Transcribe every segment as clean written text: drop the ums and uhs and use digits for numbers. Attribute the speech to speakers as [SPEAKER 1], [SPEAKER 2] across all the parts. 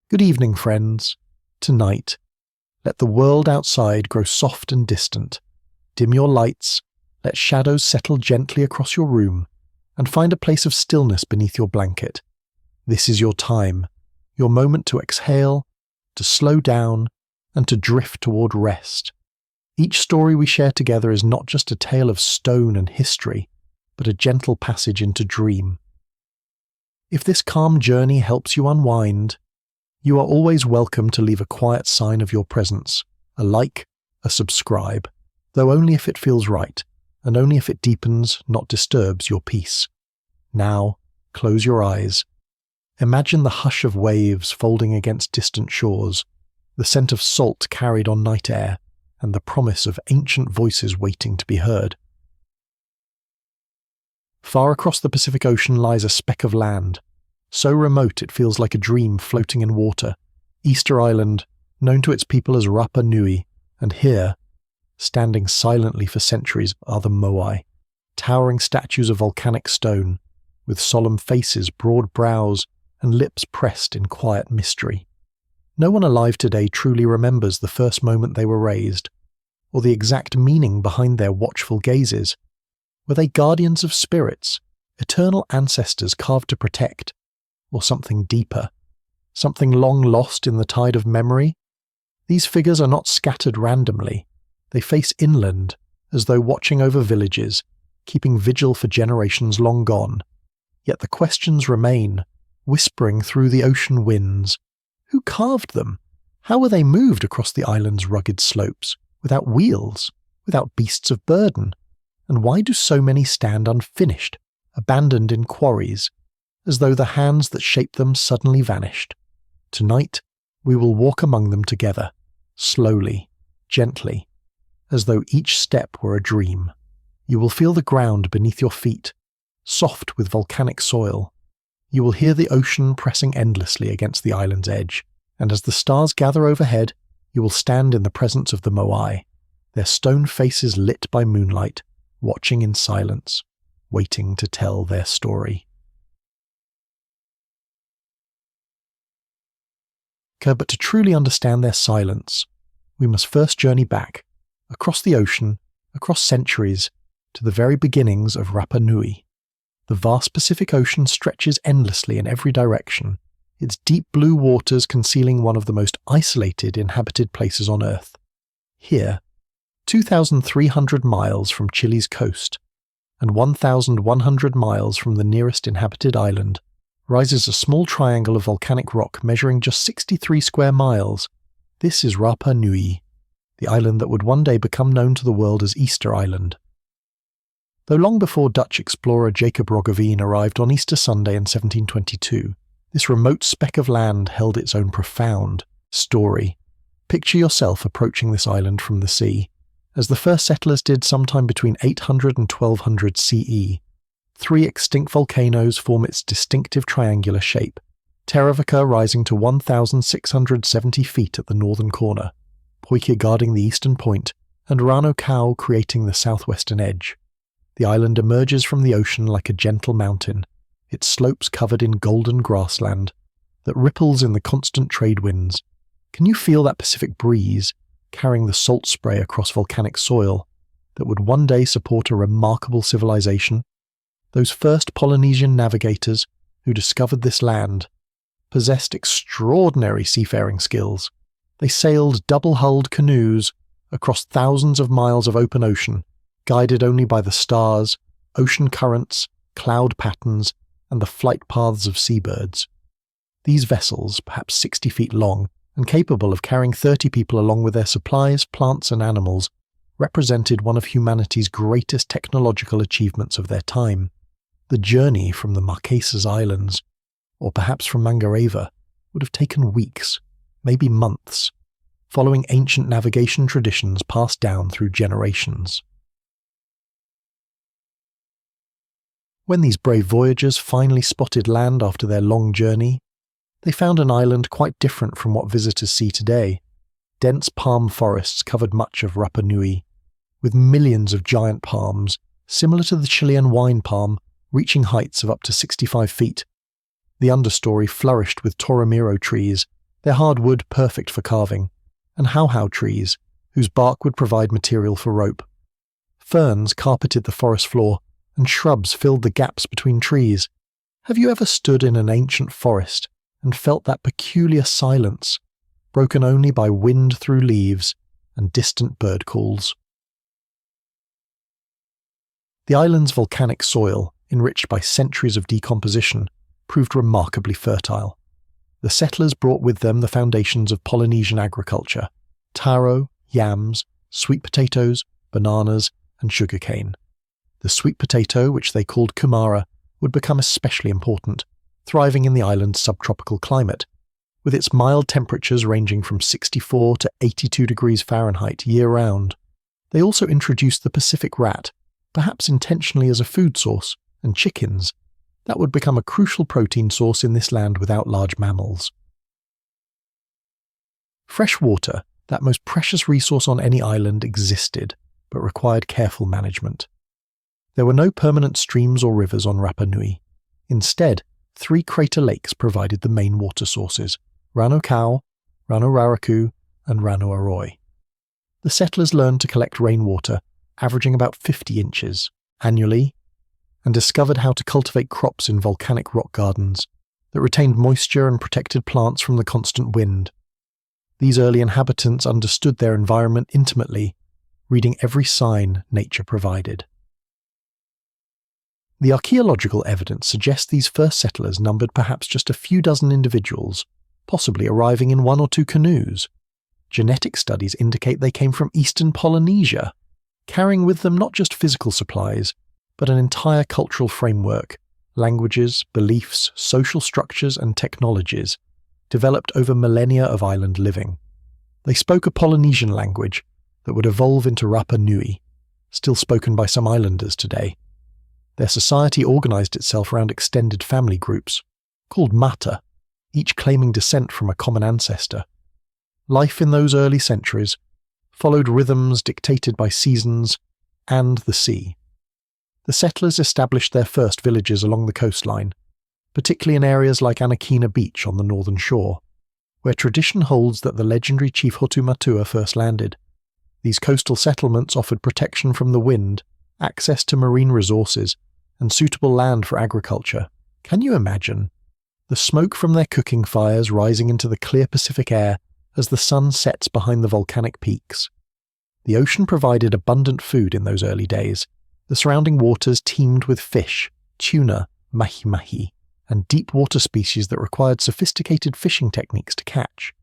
[SPEAKER 1] Good evening, friends. Tonight, let the world outside grow soft and distant. Dim your lights, let shadows settle gently across your room, and find a place of stillness beneath your blanket. This is your time, your moment to exhale, to slow down, and to drift toward rest. Each story we share together is not just a tale of stone and history, but a gentle passage into dream. If this calm journey helps you unwind, you are always welcome to leave a quiet sign of your presence, a like, a subscribe, though only if it feels right, and only if it deepens, not disturbs your peace. Now, close your eyes. Imagine the hush of waves folding against distant shores, the scent of salt carried on night air, and the promise of ancient voices waiting to be heard. Far across the Pacific Ocean lies a speck of land, so remote it feels like a dream floating in water, Easter Island, known to its people as Rapa Nui, and here, standing silently for centuries, are the Moai, towering statues of volcanic stone, with solemn faces, broad brows, and lips pressed in quiet mystery. No one alive today truly remembers the first moment they were raised, or the exact meaning behind their watchful gazes. Were they guardians of spirits, eternal ancestors carved to protect, or something deeper, something long lost in the tide of memory? These figures are not scattered randomly. They face inland, as though watching over villages, keeping vigil for generations long gone. Yet the questions remain, whispering through the ocean winds. Who carved them? How were they moved across the island's rugged slopes, without wheels, without beasts of burden? And why do so many stand unfinished, abandoned in quarries, as though the hands that shaped them suddenly vanished? Tonight, we will walk among them together, slowly, gently, as though each step were a dream. You will feel the ground beneath your feet, soft with volcanic soil. You will hear the ocean pressing endlessly against the island's edge, and as the stars gather overhead, you will stand in the presence of the Moai, their stone faces lit by moonlight, watching in silence, waiting to tell their story. But to truly understand their silence, we must first journey back, across the ocean, across centuries, to the very beginnings of Rapa Nui. The vast Pacific Ocean stretches endlessly in every direction, its deep blue waters concealing one of the most isolated inhabited places on Earth. Here, 2,300 miles from Chile's coast, and 1,100 miles from the nearest inhabited island, rises a small triangle of volcanic rock measuring just 63 square miles. This is Rapa Nui, the island that would one day become known to the world as Easter Island. Though long before Dutch explorer Jacob Roggeveen arrived on Easter Sunday in 1722, this remote speck of land held its own profound story. Picture yourself approaching this island from the sea, as the first settlers did sometime between 800 and 1200 CE. 3 extinct volcanoes form its distinctive triangular shape, Terravaka rising to 1,670 feet at the northern corner, Poike guarding the eastern point, and Rano Kau creating the southwestern edge. The island emerges from the ocean like a gentle mountain, its slopes covered in golden grassland that ripples in the constant trade winds. Can you feel that Pacific breeze carrying the salt spray across volcanic soil that would one day support a remarkable civilization? Those first Polynesian navigators who discovered this land possessed extraordinary seafaring skills. They sailed double-hulled canoes across thousands of miles of open ocean, guided only by the stars, ocean currents, cloud patterns, and the flight paths of seabirds. These vessels, perhaps 60 feet long and capable of carrying 30 people along with their supplies, plants, and animals, represented one of humanity's greatest technological achievements of their time. The journey from the Marquesas Islands, or perhaps from Mangareva, would have taken weeks, maybe months, following ancient navigation traditions passed down through generations. When these brave voyagers finally spotted land after their long journey, they found an island quite different from what visitors see today. Dense palm forests covered much of Rapa Nui, with millions of giant palms, similar to the Chilean wine palm, reaching heights of up to 65 feet. The understory flourished with Toromiro trees, their hard wood perfect for carving, and hau-hau trees, whose bark would provide material for rope. Ferns carpeted the forest floor, and shrubs filled the gaps between trees. Have you ever stood in an ancient forest and felt that peculiar silence, broken only by wind through leaves and distant bird calls? The island's volcanic soil, enriched by centuries of decomposition, proved remarkably fertile. The settlers brought with them the foundations of Polynesian agriculture: taro, yams, sweet potatoes, bananas, and sugarcane. The sweet potato, which they called kumara, would become especially important, thriving in the island's subtropical climate, with its mild temperatures ranging from 64 to 82 degrees Fahrenheit year-round. They also introduced the Pacific rat, perhaps intentionally as a food source, and chickens. That would become a crucial protein source in this land without large mammals. Fresh water, that most precious resource on any island, existed, but required careful management. There were no permanent streams or rivers on Rapa Nui. Instead, 3 crater lakes provided the main water sources: Rano Kau, Rano Raraku, and Rano Aroi. The settlers learned to collect rainwater, averaging about 50 inches annually, and discovered how to cultivate crops in volcanic rock gardens that retained moisture and protected plants from the constant wind. These early inhabitants understood their environment intimately, reading every sign nature provided. The archaeological evidence suggests these first settlers numbered perhaps just a few dozen individuals, possibly arriving in 1 or 2 canoes. Genetic studies indicate they came from eastern Polynesia, carrying with them not just physical supplies, but an entire cultural framework, languages, beliefs, social structures, and technologies, developed over millennia of island living. They spoke a Polynesian language that would evolve into Rapa Nui, still spoken by some islanders today. Their society organized itself around extended family groups, called mata, each claiming descent from a common ancestor. Life in those early centuries followed rhythms dictated by seasons and the sea. The settlers established their first villages along the coastline, particularly in areas like Anakina Beach on the northern shore, where tradition holds that the legendary chief Hotumatua first landed. These coastal settlements offered protection from the wind, access to marine resources, and suitable land for agriculture. Can you imagine? The smoke from their cooking fires rising into the clear Pacific air as the sun sets behind the volcanic peaks. The ocean provided abundant food in those early days. The surrounding waters teemed with fish, tuna, mahi-mahi, and deep water species that required sophisticated fishing techniques to catch.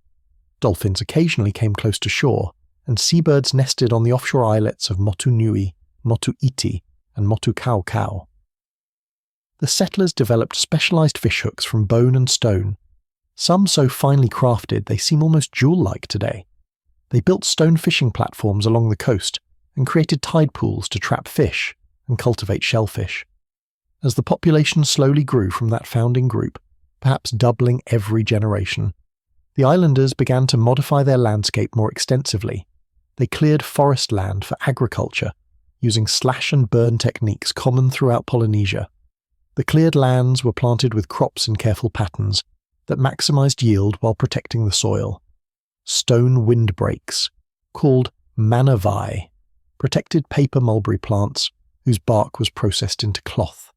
[SPEAKER 1] Dolphins occasionally came close to shore, and seabirds nested on the offshore islets of Motu Nui, Motu Iti, and Motu Kau Kau. The settlers developed specialized fishhooks from bone and stone, some so finely crafted they seem almost jewel-like today. They built stone fishing platforms along the coast and created tide pools to trap fish and cultivate shellfish. As the population slowly grew from that founding group, perhaps doubling every generation, the islanders began to modify their landscape more extensively. They cleared forest land for agriculture, using slash and burn techniques common throughout Polynesia. The cleared lands were planted with crops in careful patterns that maximized yield while protecting the soil. Stone windbreaks, called manavai, protected paper mulberry plants whose bark was processed into cloth.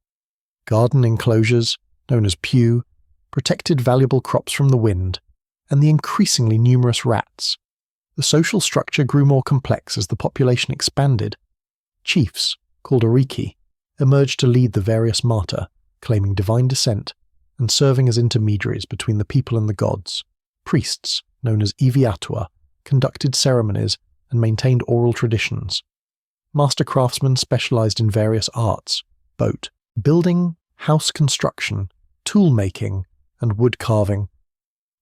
[SPEAKER 1] Garden enclosures, known as pew, protected valuable crops from the wind and the increasingly numerous rats. The social structure grew more complex as the population expanded. Chiefs, called ariki, emerged to lead the various mata, claiming divine descent and serving as intermediaries between the people and the gods. Priests, known as iwiatua, conducted ceremonies and maintained oral traditions. Master craftsmen specialized in various arts: boat building, house construction, tool making, and wood carving.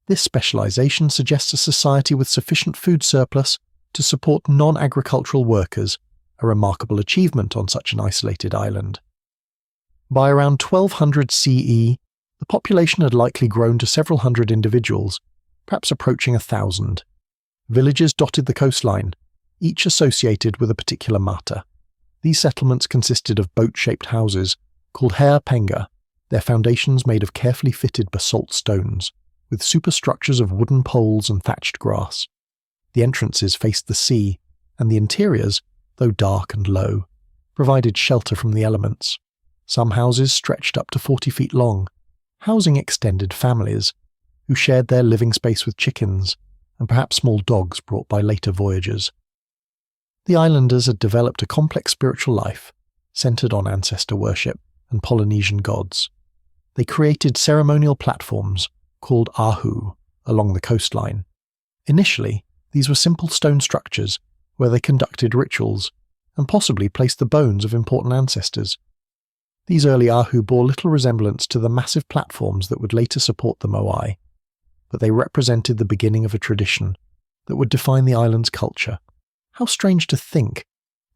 [SPEAKER 1] This specialization suggests a society with sufficient food surplus to support non-agricultural workers, a remarkable achievement on such an isolated island. By around 1200 CE, the population had likely grown to several hundred individuals, perhaps approaching 1,000. Villages dotted the coastline, each associated with a particular mata. These settlements consisted of boat-shaped houses, called hea penga, their foundations made of carefully fitted basalt stones. with superstructures of wooden poles and thatched grass. The entrances faced the sea, and the interiors, though dark and low, provided shelter from the elements. Some houses stretched up to 40 feet long, housing extended families, who shared their living space with chickens, and perhaps small dogs brought by later voyagers. The islanders had developed a complex spiritual life, centered on ancestor worship and Polynesian gods. They created ceremonial platforms, called ahu, along the coastline. Initially, these were simple stone structures where they conducted rituals, and possibly placed the bones of important ancestors. These early ahu bore little resemblance to the massive platforms that would later support the Moai, but they represented the beginning of a tradition that would define the island's culture. How strange to think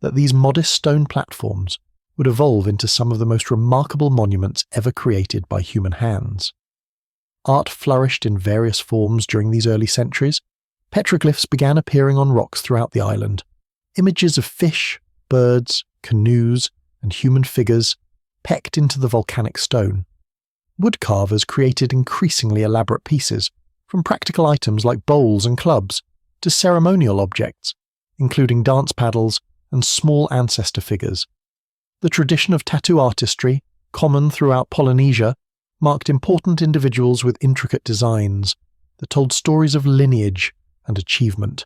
[SPEAKER 1] that these modest stone platforms would evolve into some of the most remarkable monuments ever created by human hands. Art flourished in various forms during these early centuries. Petroglyphs began appearing on rocks throughout the island. Images of fish, birds, canoes, and human figures pecked into the volcanic stone. Woodcarvers created increasingly elaborate pieces, from practical items like bowls and clubs to ceremonial objects, including dance paddles and small ancestor figures. The tradition of tattoo artistry, common throughout Polynesia, marked important individuals with intricate designs that told stories of lineage and achievement.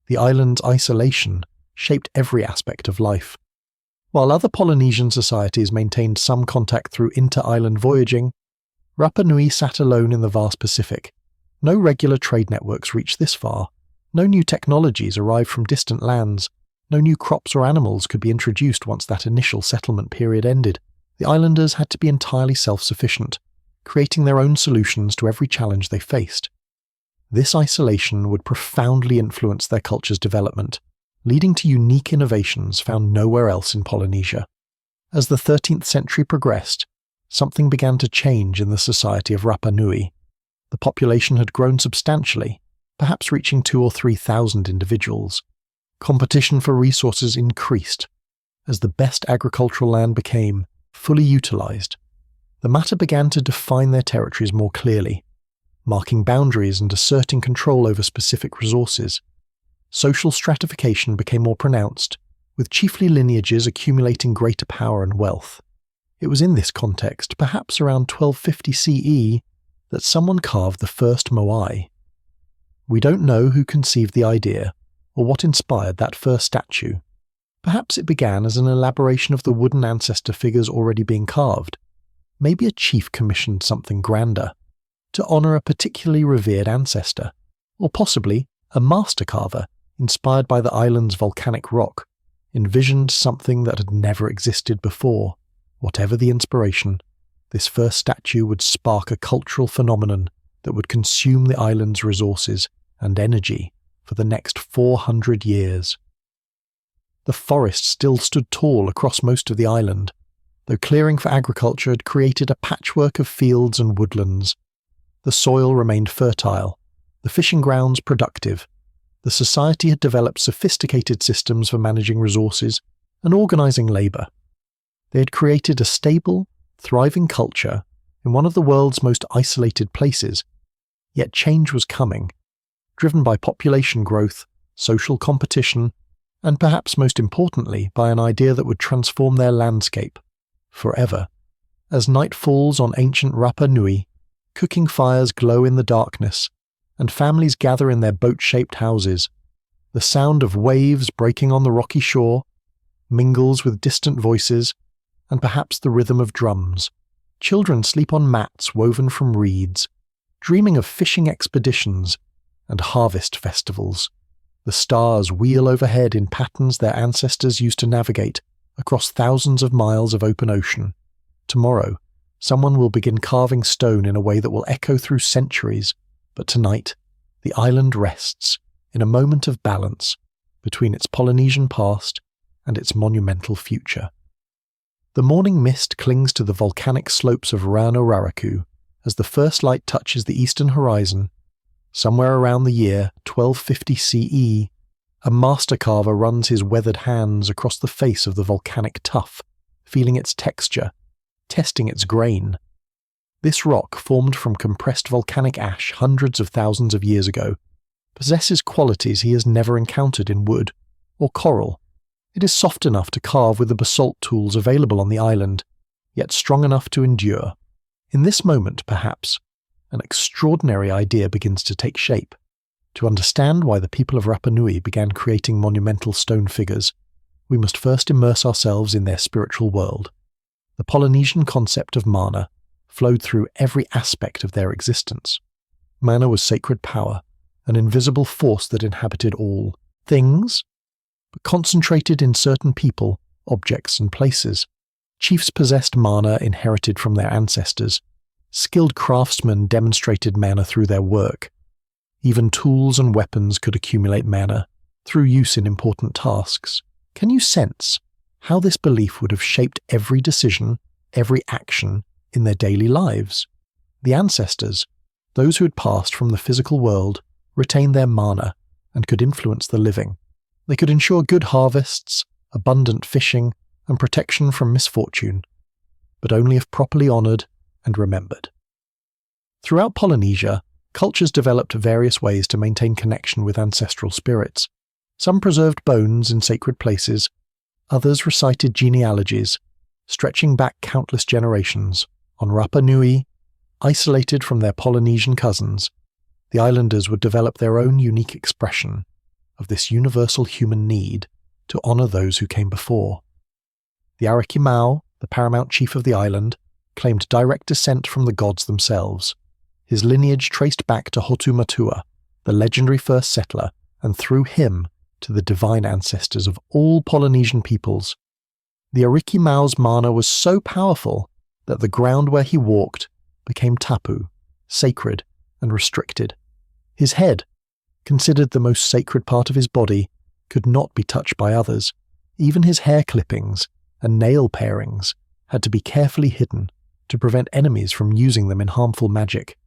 [SPEAKER 1] The island's isolation shaped every aspect of life. While other Polynesian societies maintained some contact through inter-island voyaging, Rapa Nui sat alone in the vast Pacific. No regular trade networks reached this far. No new technologies arrived from distant lands. No new crops or animals could be introduced once that initial settlement period ended. The islanders had to be entirely self-sufficient, creating their own solutions to every challenge they faced. This isolation would profoundly influence their culture's development, leading to unique innovations found nowhere else in Polynesia. As the 13th century progressed, something began to change in the society of Rapa Nui. The population had grown substantially, perhaps reaching 2,000 or 3,000 individuals. Competition for resources increased. As the best agricultural land became fully utilized, the matter began to define their territories more clearly, marking boundaries and asserting control over specific resources. Social stratification became more pronounced, with chiefly lineages accumulating greater power and wealth. It was in this context, perhaps around 1250 CE, that someone carved the first Moai. We don't know who conceived the idea, or what inspired that first statue. Perhaps it began as an elaboration of the wooden ancestor figures already being carved. Maybe a chief commissioned something grander, to honor a particularly revered ancestor, or possibly a master carver, inspired by the island's volcanic rock, envisioned something that had never existed before. Whatever the inspiration, this first statue would spark a cultural phenomenon that would consume the island's resources and energy for the next 400 years. The forest still stood tall across most of the island, though clearing for agriculture had created a patchwork of fields and woodlands. The soil remained fertile, the fishing grounds productive. The society had developed sophisticated systems for managing resources and organizing labor. They had created a stable, thriving culture in one of the world's most isolated places. Yet change was coming, driven by population growth, social competition, and perhaps most importantly by an idea that would transform their landscape forever. As night falls on ancient Rapa Nui, cooking fires glow in the darkness, and families gather in their boat-shaped houses. The sound of waves breaking on the rocky shore mingles with distant voices and perhaps the rhythm of drums. Children sleep on mats woven from reeds, dreaming of fishing expeditions and harvest festivals. The stars wheel overhead in patterns their ancestors used to navigate across thousands of miles of open ocean. Tomorrow, someone will begin carving stone in a way that will echo through centuries, but tonight, the island rests in a moment of balance between its Polynesian past and its monumental future. The morning mist clings to the volcanic slopes of Rano Raraku as the first light touches the eastern horizon. Somewhere around the year 1250 CE, a master carver runs his weathered hands across the face of the volcanic tuff, feeling its texture, testing its grain. This rock, formed from compressed volcanic ash hundreds of thousands of years ago, possesses qualities he has never encountered in wood or coral. It is soft enough to carve with the basalt tools available on the island, yet strong enough to endure. In this moment, perhaps, an extraordinary idea begins to take shape. To understand why the people of Rapa Nui began creating monumental stone figures, we must first immerse ourselves in their spiritual world. The Polynesian concept of mana flowed through every aspect of their existence. Mana was sacred power, an invisible force that inhabited all things, but concentrated in certain people, objects, and places. Chiefs possessed mana inherited from their ancestors. Skilled craftsmen demonstrated mana through their work. Even tools and weapons could accumulate mana through use in important tasks. Can you sense how this belief would have shaped every decision, every action in their daily lives? The ancestors, those who had passed from the physical world, retained their mana and could influence the living. They could ensure good harvests, abundant fishing, and protection from misfortune, but only if properly honoured and remembered. Throughout Polynesia, cultures developed various ways to maintain connection with ancestral spirits. Some preserved bones in sacred places, others recited genealogies, stretching back countless generations. On Rapa Nui, isolated from their Polynesian cousins, the islanders would develop their own unique expression of this universal human need to honour those who came before. The Arikimau, the paramount chief of the island, claimed direct descent from the gods themselves. His lineage traced back to Hotu Matua, the legendary first settler, and through him to the divine ancestors of all Polynesian peoples. The Arikimau's mana was so powerful that the ground where he walked became tapu, sacred and restricted. His head, considered the most sacred part of his body, could not be touched by others. Even his hair clippings and nail parings had to be carefully hidden to prevent enemies from using them in harmful magic.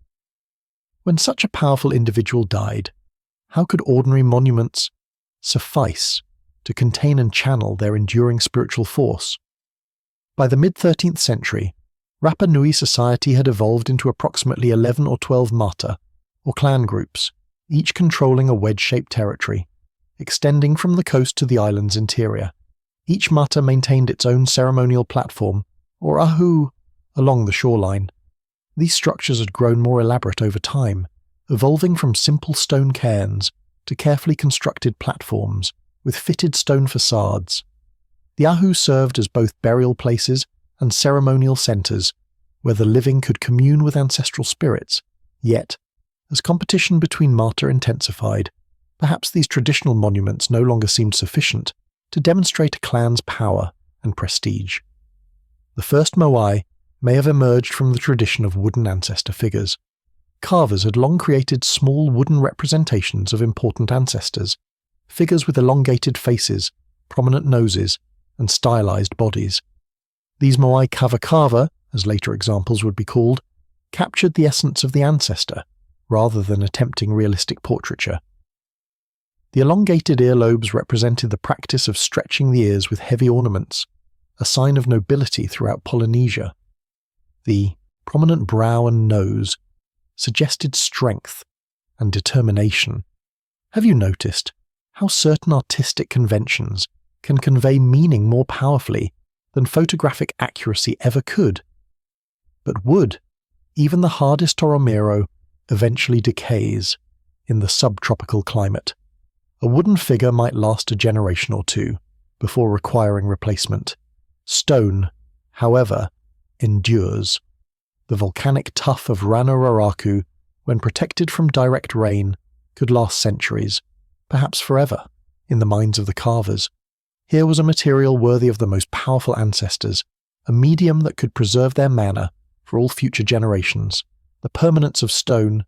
[SPEAKER 1] When such a powerful individual died, how could ordinary monuments suffice to contain and channel their enduring spiritual force? By the mid-13th century, Rapa Nui society had evolved into approximately 11 or 12 mata, or clan groups, each controlling a wedge-shaped territory, extending from the coast to the island's interior. Each mata maintained its own ceremonial platform, or ahu, along the shoreline. These structures had grown more elaborate over time, evolving from simple stone cairns to carefully constructed platforms with fitted stone facades. The ahu served as both burial places and ceremonial centres where the living could commune with ancestral spirits. Yet, as competition between mata intensified, perhaps these traditional monuments no longer seemed sufficient to demonstrate a clan's power and prestige. The first Moai may have emerged from the tradition of wooden ancestor figures. Carvers had long created small wooden representations of important ancestors, figures with elongated faces, prominent noses, and stylized bodies. These Moai kava, as later examples would be called, captured the essence of the ancestor, rather than attempting realistic portraiture. The elongated earlobes represented the practice of stretching the ears with heavy ornaments, a sign of nobility throughout Polynesia. The prominent brow and nose suggested strength and determination. Have you noticed how certain artistic conventions can convey meaning more powerfully than photographic accuracy ever could? But wood, even the hardest toromiro, eventually decays in the subtropical climate. A wooden figure might last a generation or two before requiring replacement. Stone, however, endures. The volcanic tuff of Ranararaku, when protected from direct rain, could last centuries, perhaps forever, in the minds of the carvers. Here was a material worthy of the most powerful ancestors, a medium that could preserve their mana for all future generations. The permanence of stone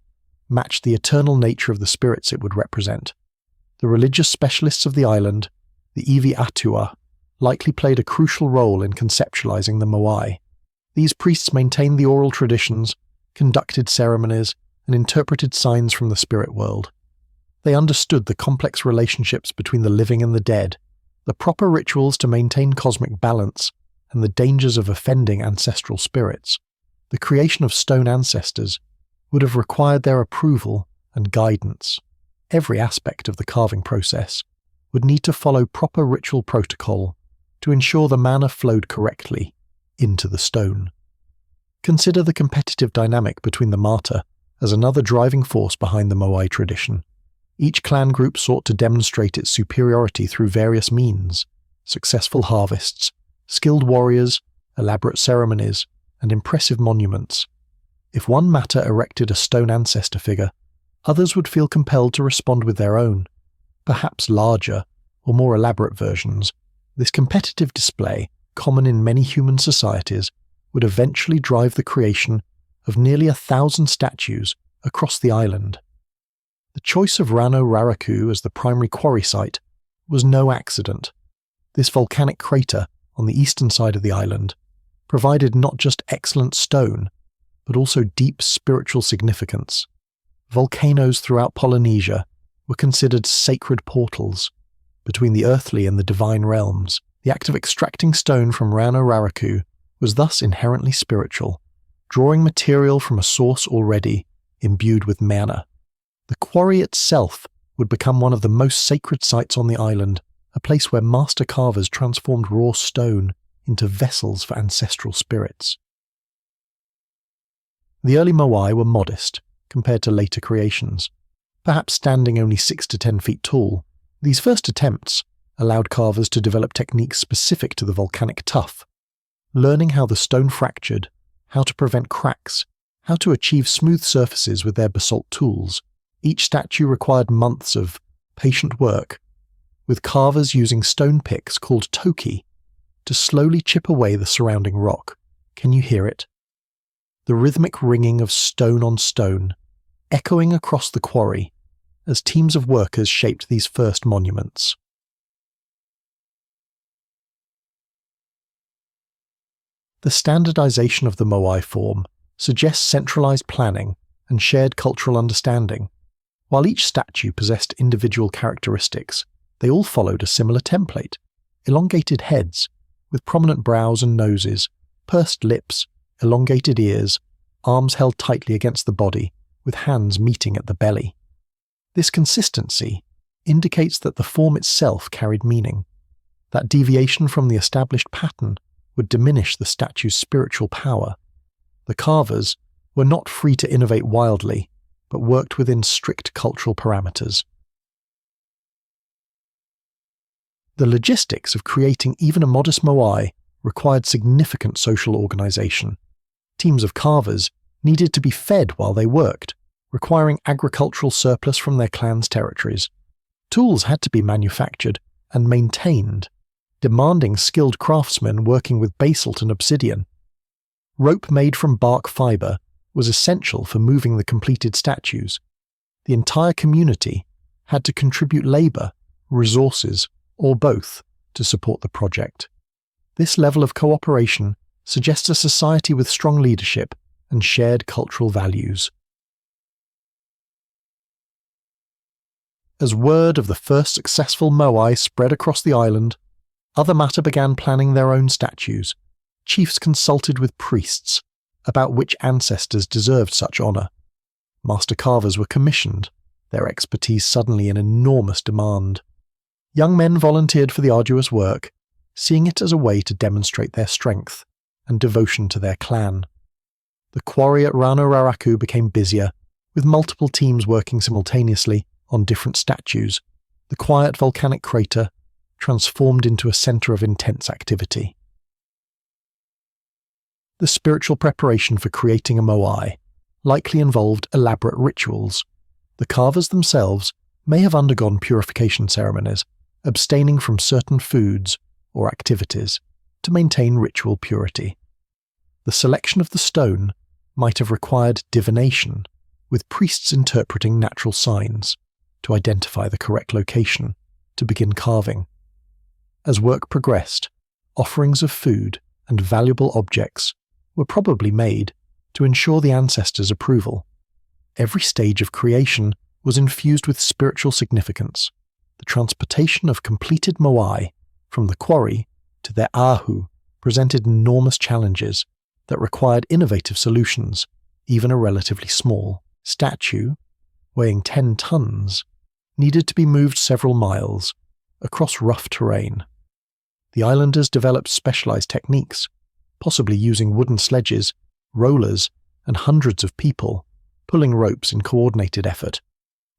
[SPEAKER 1] matched the eternal nature of the spirits it would represent. The religious specialists of the island, the Iwi Atua, likely played a crucial role in conceptualizing the Moai. These priests maintained the oral traditions, conducted ceremonies, and interpreted signs from the spirit world. They understood the complex relationships between the living and the dead, the proper rituals to maintain cosmic balance, and the dangers of offending ancestral spirits. The creation of stone ancestors would have required their approval and guidance. Every aspect of the carving process would need to follow proper ritual protocol to ensure the mana flowed correctly into the stone. Consider the competitive dynamic between the Mata as another driving force behind the Moai tradition. Each clan group sought to demonstrate its superiority through various means: successful harvests, skilled warriors, elaborate ceremonies, and impressive monuments. If one Mata erected a stone ancestor figure, others would feel compelled to respond with their own, perhaps larger or more elaborate versions. This competitive display, common in many human societies, would eventually drive the creation of nearly 1,000 statues across the island. The choice of Rano Raraku as the primary quarry site was no accident. This volcanic crater on the eastern side of the island provided not just excellent stone, but also deep spiritual significance. Volcanoes throughout Polynesia were considered sacred portals between the earthly and the divine realms. The act of extracting stone from Rano Raraku was thus inherently spiritual, drawing material from a source already imbued with mana. The quarry itself would become one of the most sacred sites on the island, a place where master carvers transformed raw stone into vessels for ancestral spirits. The early Moai were modest compared to later creations, perhaps standing only 6 to 10 feet tall. These first attempts allowed carvers to develop techniques specific to the volcanic tuff, learning how the stone fractured, how to prevent cracks, how to achieve smooth surfaces with their basalt tools. Each statue required months of patient work, with carvers using stone picks called toki to slowly chip away the surrounding rock. Can you hear it? The rhythmic ringing of stone on stone, echoing across the quarry as teams of workers shaped these first monuments. The standardization of the Moai form suggests centralized planning and shared cultural understanding. While each statue possessed individual characteristics, they all followed a similar template: elongated heads, with prominent brows and noses, pursed lips, elongated ears, arms held tightly against the body, with hands meeting at the belly. This consistency indicates that the form itself carried meaning. That deviation from the established pattern would diminish the statue's spiritual power. The carvers were not free to innovate wildly, but worked within strict cultural parameters. The logistics of creating even a modest Moai required significant social organization. Teams of carvers needed to be fed while they worked, requiring agricultural surplus from their clan's territories. Tools had to be manufactured and maintained, demanding skilled craftsmen working with basalt and obsidian. Rope made from bark fiber was essential for moving the completed statues. The entire community had to contribute labor, resources, or both to support the project. This level of cooperation suggests a society with strong leadership and shared cultural values. As word of the first successful Moai spread across the island, other Mata began planning their own statues. Chiefs consulted with priests about which ancestors deserved such honor. Master carvers were commissioned, their expertise suddenly in enormous demand. Young men volunteered for the arduous work, seeing it as a way to demonstrate their strength and devotion to their clan. The quarry at Rano Raraku became busier, with multiple teams working simultaneously on different statues. The quiet volcanic crater transformed into a center of intense activity. The spiritual preparation for creating a Moai likely involved elaborate rituals. The carvers themselves may have undergone purification ceremonies, abstaining from certain foods or activities to maintain ritual purity. The selection of the stone might have required divination, with priests interpreting natural signs to identify the correct location to begin carving. As work progressed, offerings of food and valuable objects were probably made to ensure the ancestors' approval. Every stage of creation was infused with spiritual significance. The transportation of completed Moai from the quarry to their ahu presented enormous challenges. that required innovative solutions. Even a relatively small statue, weighing 10 tons, needed to be moved several miles across rough terrain. The islanders developed specialized techniques, possibly using wooden sledges, rollers, and hundreds of people pulling ropes in coordinated effort.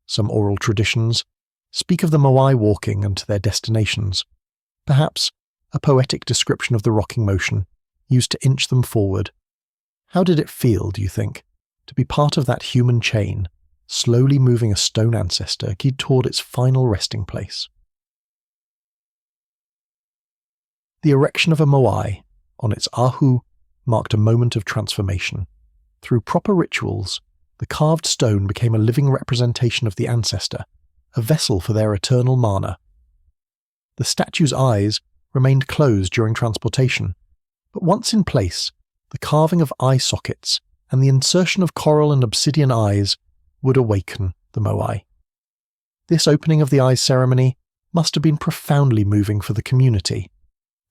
[SPEAKER 1] Some oral traditions speak of the Moai walking unto their destinations, perhaps a poetic description of the rocking motion used to inch them forward. How did it feel, do you think, to be part of that human chain, slowly moving a stone ancestor geared toward its final resting place? The erection of a Moai on its ahu marked a moment of transformation. Through proper rituals, the carved stone became a living representation of the ancestor, a vessel for their eternal mana. The statue's eyes remained closed during transportation, but once in place, the carving of eye sockets and the insertion of coral and obsidian eyes would awaken the Moai. This opening of the eyes ceremony must have been profoundly moving for the community,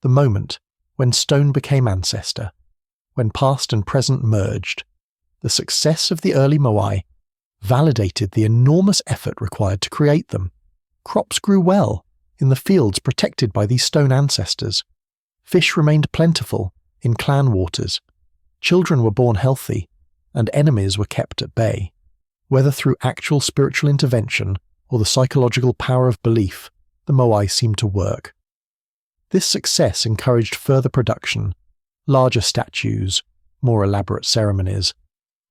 [SPEAKER 1] the moment when stone became ancestor, when past and present merged. The success of the early Moai validated the enormous effort required to create them. Crops grew well in the fields protected by these stone ancestors. Fish remained plentiful in clan waters. Children were born healthy, and enemies were kept at bay. Whether through actual spiritual intervention or the psychological power of belief, the Moai seemed to work. This success encouraged further production, larger statues, more elaborate ceremonies.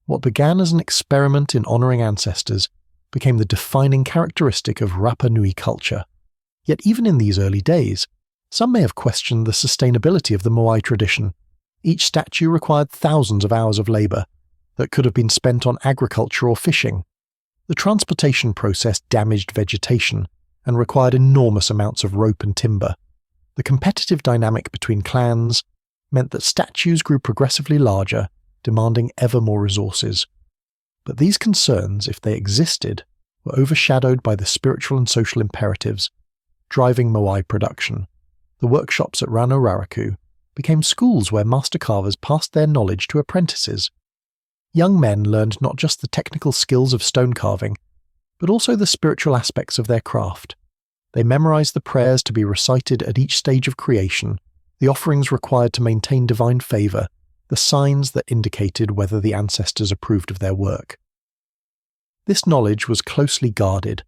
[SPEAKER 1] What began as an experiment in honouring ancestors became the defining characteristic of Rapa Nui culture. Yet even in these early days, some may have questioned the sustainability of the Moai tradition. Each statue required thousands of hours of labour that could have been spent on agriculture or fishing. The transportation process damaged vegetation and required enormous amounts of rope and timber. The competitive dynamic between clans meant that statues grew progressively larger, demanding ever more resources. But these concerns, if they existed, were overshadowed by the spiritual and social imperatives driving Moai production. The workshops at Rano Raraku became schools where master carvers passed their knowledge to apprentices. Young men learned not just the technical skills of stone carving, but also the spiritual aspects of their craft. They memorized the prayers to be recited at each stage of creation, the offerings required to maintain divine favor, the signs that indicated whether the ancestors approved of their work. This knowledge was closely guarded,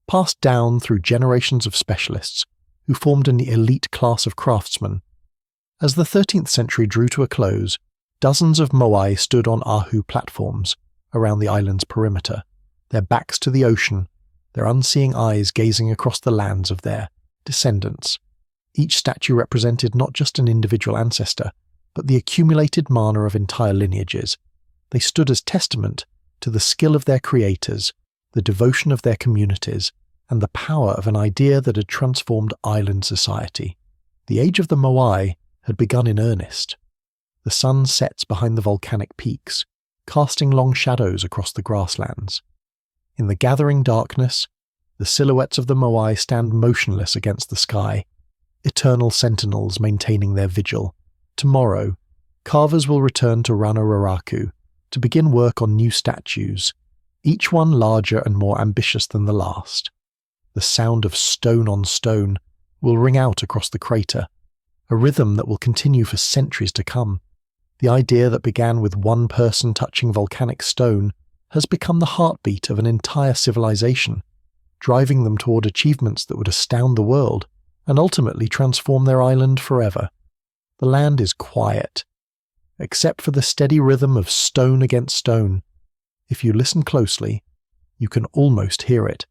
[SPEAKER 1] passed down through generations of specialists who formed an elite class of craftsmen. As the 13th century drew to a close, dozens of Moai stood on ahu platforms around the island's perimeter, their backs to the ocean, their unseeing eyes gazing across the lands of their descendants. Each statue represented not just an individual ancestor, but the accumulated mana of entire lineages. They stood as testament to the skill of their creators, the devotion of their communities, and the power of an idea that had transformed island society. The age of the Moai had begun in earnest. The sun sets behind the volcanic peaks, casting long shadows across the grasslands. In the gathering darkness, the silhouettes of the Moai stand motionless against the sky, eternal sentinels maintaining their vigil. Tomorrow, carvers will return to Rano Raraku to begin work on new statues, each one larger and more ambitious than the last. The sound of stone on stone will ring out across the crater, a rhythm that will continue for centuries to come. The idea that began with one person touching volcanic stone has become the heartbeat of an entire civilization, driving them toward achievements that would astound the world and ultimately transform their island forever. The land is quiet, except for the steady rhythm of stone against stone. If you listen closely, you can almost hear it.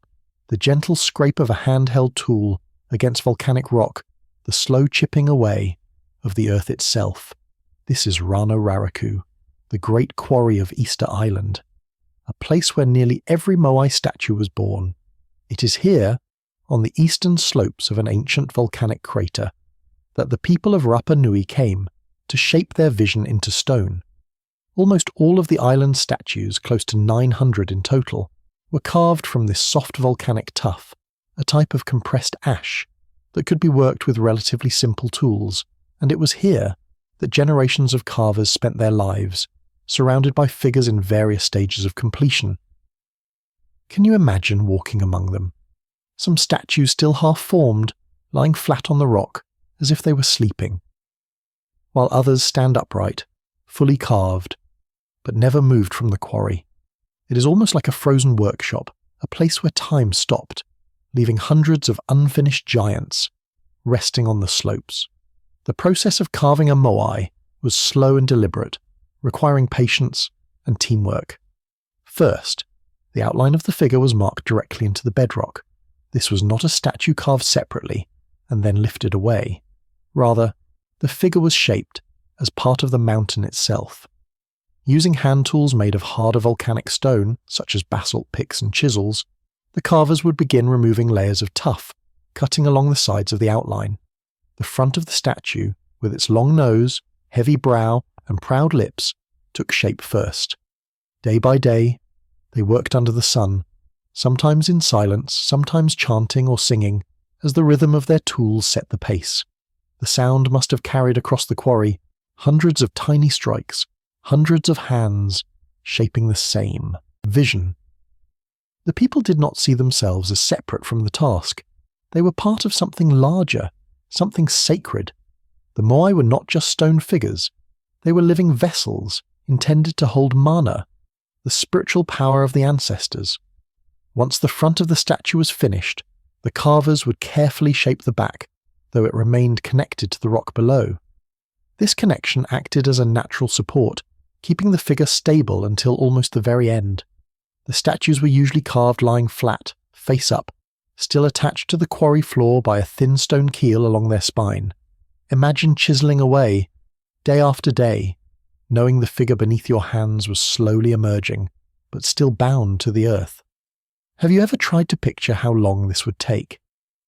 [SPEAKER 1] The gentle scrape of a handheld tool against volcanic rock, the slow chipping away of the earth itself. This is Rano Raraku, the great quarry of Easter Island, a place where nearly every Moai statue was born. It is here, on the eastern slopes of an ancient volcanic crater, that the people of Rapa Nui came to shape their vision into stone. Almost all of the island's statues, close to 900 in total, were carved from this soft volcanic tuff, a type of compressed ash that could be worked with relatively simple tools, and it was here that generations of carvers spent their lives surrounded by figures in various stages of completion. Can you imagine walking among them? Some statues still half-formed, lying flat on the rock as if they were sleeping, while others stand upright, fully carved, but never moved from the quarry. It is almost like a frozen workshop, a place where time stopped, leaving hundreds of unfinished giants resting on the slopes. The process of carving a moai was slow and deliberate, requiring patience and teamwork. First, the outline of the figure was marked directly into the bedrock. This was not a statue carved separately and then lifted away. Rather, the figure was shaped as part of the mountain itself. Using hand tools made of harder volcanic stone, such as basalt picks and chisels, the carvers would begin removing layers of tuff, cutting along the sides of the outline. The front of the statue, with its long nose, heavy brow, and proud lips, took shape first. Day by day, they worked under the sun, sometimes in silence, sometimes chanting or singing, as the rhythm of their tools set the pace. The sound must have carried across the quarry hundreds of tiny strikes, hundreds of hands, shaping the same vision. The people did not see themselves as separate from the task. They were part of something larger, something sacred. The Moai were not just stone figures. They were living vessels intended to hold mana, the spiritual power of the ancestors. Once the front of the statue was finished, the carvers would carefully shape the back, though it remained connected to the rock below. This connection acted as a natural support, keeping the figure stable until almost the very end. The statues were usually carved lying flat, face up, still attached to the quarry floor by a thin stone keel along their spine. Imagine chiseling away, day after day, knowing the figure beneath your hands was slowly emerging, but still bound to the earth. Have you ever tried to picture how long this would take?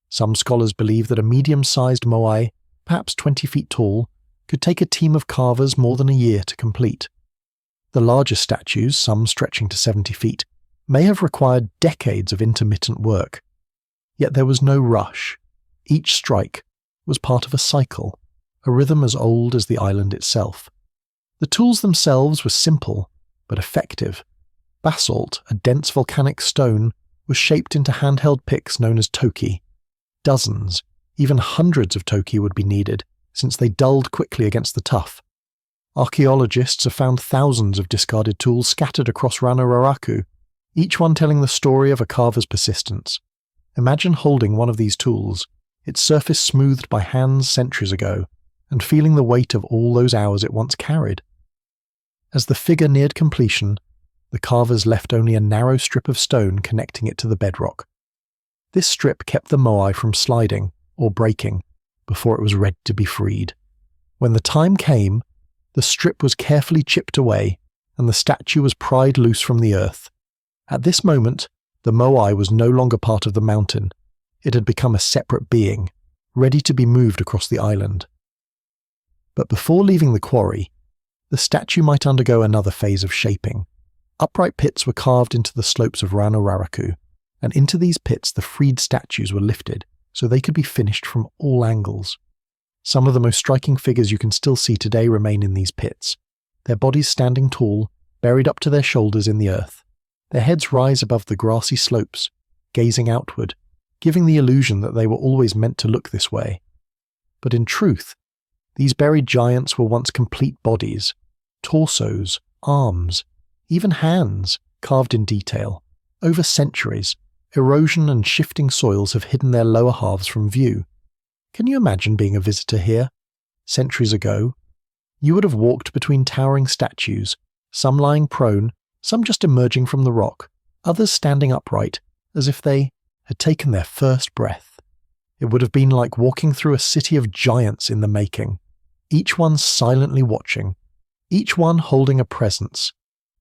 [SPEAKER 1] Some scholars believe that a medium-sized moai, perhaps 20 feet tall, could take a team of carvers more than a year to complete. The larger statues, some stretching to 70 feet, may have required decades of intermittent work. Yet there was no rush. Each strike was part of a cycle, a rhythm as old as the island itself. The tools themselves were simple, but effective. Basalt, a dense volcanic stone, was shaped into handheld picks known as toki. Dozens, even hundreds of toki would be needed, since they dulled quickly against the tuff. Archaeologists have found thousands of discarded tools scattered across Rapa Nui, each one telling the story of a carver's persistence. Imagine holding one of these tools, its surface smoothed by hands centuries ago, and feeling the weight of all those hours it once carried. As the figure neared completion, the carvers left only a narrow strip of stone connecting it to the bedrock. This strip kept the moai from sliding or breaking before it was ready to be freed. When the time came, the strip was carefully chipped away and the statue was pried loose from the earth. At this moment, the moai was no longer part of the mountain. It had become a separate being, ready to be moved across the island. But before leaving the quarry, the statue might undergo another phase of shaping. Upright pits were carved into the slopes of Rapa Nui, and into these pits the freed statues were lifted so they could be finished from all angles. Some of the most striking figures you can still see today remain in these pits, their bodies standing tall, buried up to their shoulders in the earth. Their heads rise above the grassy slopes, gazing outward, giving the illusion that they were always meant to look this way. But in truth, these buried giants were once complete bodies, torsos, arms, even hands, carved in detail. Over centuries, erosion and shifting soils have hidden their lower halves from view. Can you imagine being a visitor here? Centuries ago, you would have walked between towering statues, some lying prone, some just emerging from the rock, others standing upright, as if they had taken their first breath. It would have been like walking through a city of giants in the making, each one silently watching, each one holding a presence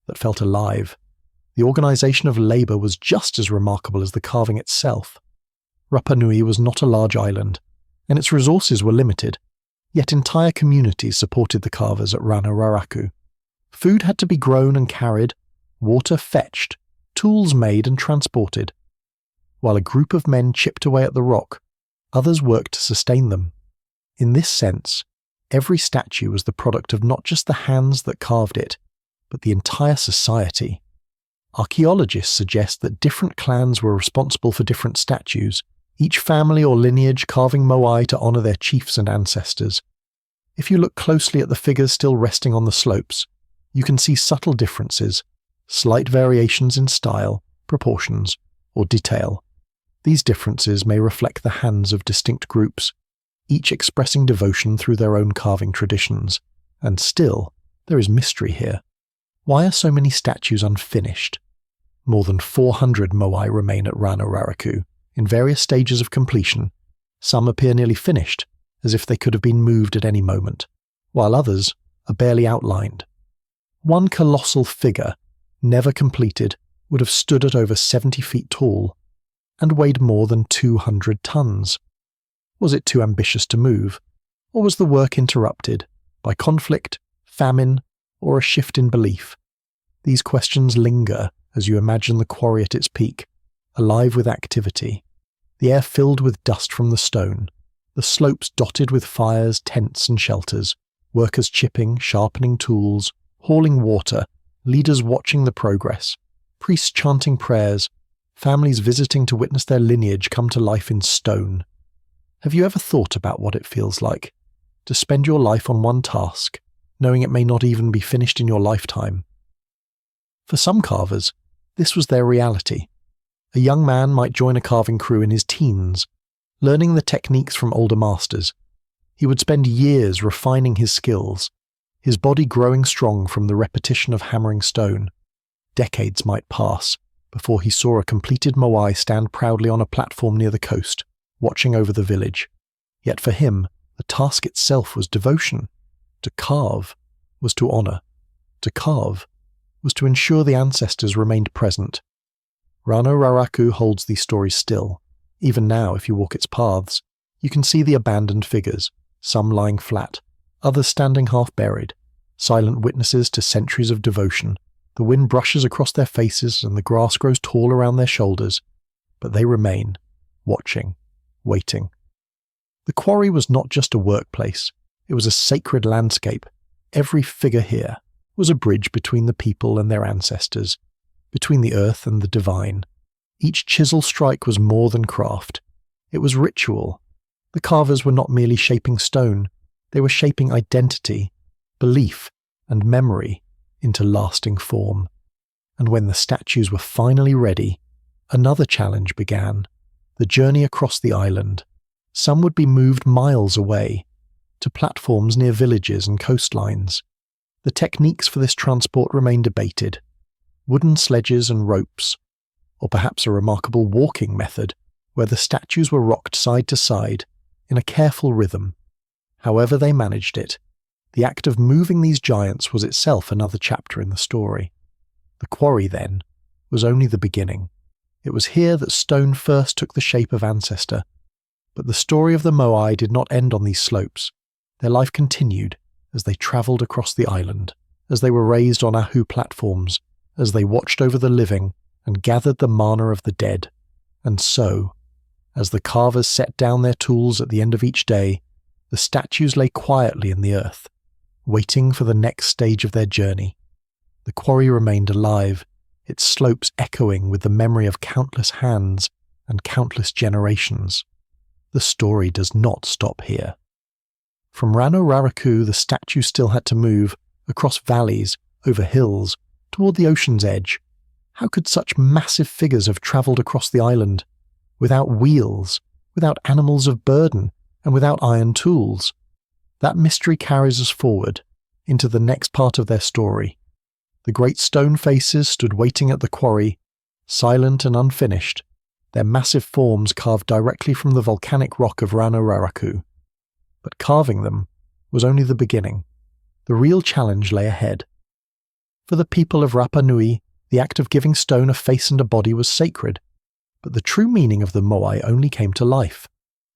[SPEAKER 1] that felt alive. The organization of labor was just as remarkable as the carving itself. Rapa Nui was not a large island, and its resources were limited, yet entire communities supported the carvers at Rapa Nui. Food had to be grown and carried, water fetched, tools made and transported. While a group of men chipped away at the rock, others worked to sustain them. In this sense, Every statue was the product of not just the hands that carved it, but the entire society. Archaeologists suggest that different clans were responsible for different statues, each family or lineage carving moai to honor their chiefs and ancestors. If you look closely at the figures still resting on the slopes, you can see subtle differences, slight variations in style, proportions, or detail. These differences may reflect the hands of distinct groups, each expressing devotion through their own carving traditions. And still, there is mystery here. Why are so many statues unfinished? More than 400 moai remain at Rano Raraku, in various stages of completion. Some appear nearly finished, as if they could have been moved at any moment, while others are barely outlined. One colossal figure, never completed, would have stood at over 70 feet tall, and weighed more than 200 tons. Was it too ambitious to move, or was the work interrupted by conflict, famine, or a shift in belief? These questions linger as you imagine the quarry at its peak, alive with activity, the air filled with dust from the stone, the slopes dotted with fires, tents and shelters, workers chipping, sharpening tools, hauling water, leaders watching the progress, priests chanting prayers, families visiting to witness their lineage come to life in stone. Have you ever thought about what it feels like to spend your life on one task, knowing it may not even be finished in your lifetime? For some carvers, this was their reality. A young man might join a carving crew in his teens, learning the techniques from older masters. He would spend years refining his skills, his body growing strong from the repetition of hammering stone. Decades might pass before he saw a completed moai stand proudly on a platform near the coast, watching over the village. Yet for him, the task itself was devotion. To carve was to honor. To carve was to ensure the ancestors remained present. Rano Raraku holds these stories still. Even now, if you walk its paths, you can see the abandoned figures, some lying flat, others standing half-buried, silent witnesses to centuries of devotion. The wind brushes across their faces and the grass grows tall around their shoulders, but they remain, watching, waiting. The quarry was not just a workplace, it was a sacred landscape. Every figure here was a bridge between the people and their ancestors, between the earth and the divine. Each chisel strike was more than craft. It was ritual. The carvers were not merely shaping stone, they were shaping identity, belief, and memory into lasting form. And when the statues were finally ready, another challenge began. The journey across the island. Some would be moved miles away, to platforms near villages and coastlines. The techniques for this transport remain debated. Wooden sledges and ropes, or perhaps a remarkable walking method, where the statues were rocked side to side in a careful rhythm. However they managed it, the act of moving these giants was itself another chapter in the story. The quarry, then, was only the beginning. It was here that stone first took the shape of ancestor. But the story of the Moai did not end on these slopes. Their life continued as they travelled across the island, as they were raised on ahu platforms, as they watched over the living and gathered the mana of the dead. And so, as the carvers set down their tools at the end of each day, the statues lay quietly in the earth, waiting for the next stage of their journey. The quarry remained alive, its slopes echoing with the memory of countless hands and countless generations. The story does not stop here. From Rano Raraku, the statue still had to move across valleys, over hills, toward the ocean's edge. How could such massive figures have travelled across the island, without wheels, without animals of burden, and without iron tools? That mystery carries us forward into the next part of their story. The great stone faces stood waiting at the quarry, silent and unfinished, their massive forms carved directly from the volcanic rock of Rano Raraku. But carving them was only the beginning. The real challenge lay ahead. For the people of Rapa Nui, the act of giving stone a face and a body was sacred, but the true meaning of the Moai only came to life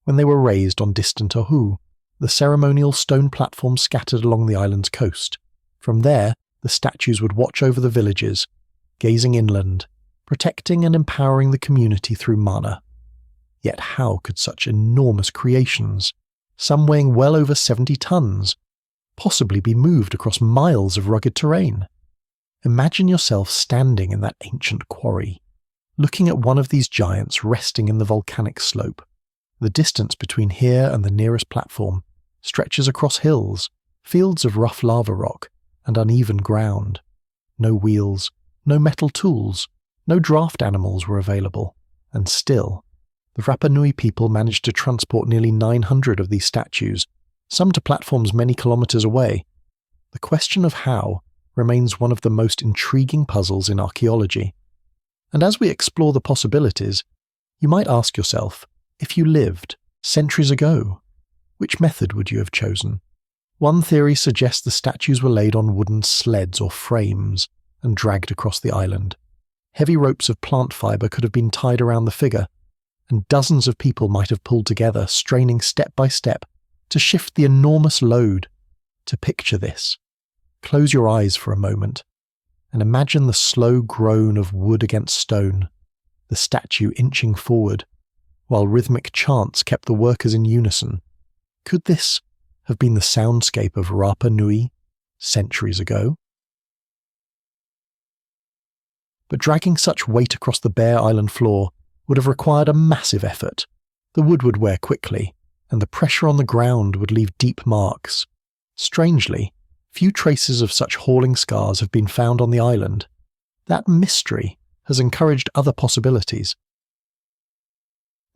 [SPEAKER 1] when they were raised on distant Oahu, the ceremonial stone platforms scattered along the island's coast. From there, the statues would watch over the villages, gazing inland, protecting and empowering the community through mana. Yet how could such enormous creations, some weighing well over 70 tons, possibly be moved across miles of rugged terrain? Imagine yourself standing in that ancient quarry, looking at one of these giants resting in the volcanic slope. The distance between here and the nearest platform stretches across hills, fields of rough lava rock, and uneven ground. No wheels, no metal tools, no draft animals were available, and still, the Rapa Nui people managed to transport nearly 900 of these statues, some to platforms many kilometers away. The question of how remains one of the most intriguing puzzles in archaeology. And as we explore the possibilities, you might ask yourself, if you lived centuries ago, which method would you have chosen? One theory suggests the statues were laid on wooden sleds or frames and dragged across the island. Heavy ropes of plant fibre could have been tied around the figure, and dozens of people might have pulled together, straining step by step to shift the enormous load. To picture this, close your eyes for a moment and imagine the slow groan of wood against stone, the statue inching forward, while rhythmic chants kept the workers in unison. Could this have been the soundscape of Rapa Nui centuries ago? But dragging such weight across the bare island floor would have required a massive effort. The wood would wear quickly, and the pressure on the ground would leave deep marks. Strangely, few traces of such hauling scars have been found on the island. That mystery has encouraged other possibilities.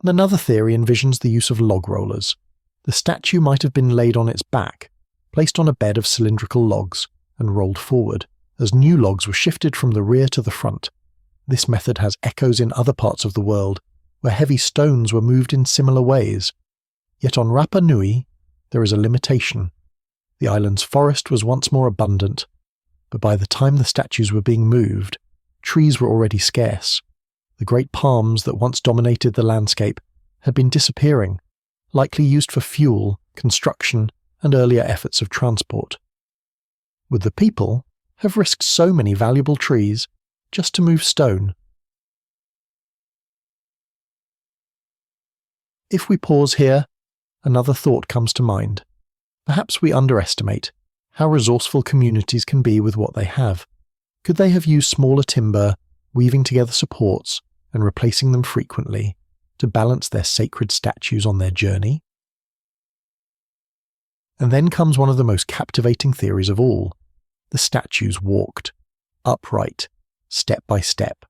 [SPEAKER 1] And another theory envisions the use of log rollers. The statue might have been laid on its back, placed on a bed of cylindrical logs, and rolled forward, as new logs were shifted from the rear to the front. This method has echoes in other parts of the world, where heavy stones were moved in similar ways. Yet on Rapa Nui, there is a limitation. The island's forest was once more abundant, but by the time the statues were being moved, trees were already scarce. The great palms that once dominated the landscape had been disappearing, likely used for fuel, construction, and earlier efforts of transport. Would the people have risked so many valuable trees just to move stone? If we pause here, another thought comes to mind. Perhaps we underestimate how resourceful communities can be with what they have. Could they have used smaller timber, weaving together supports and replacing them frequently to balance their sacred statues on their journey? And then comes one of the most captivating theories of all. The statues walked, upright, step by step.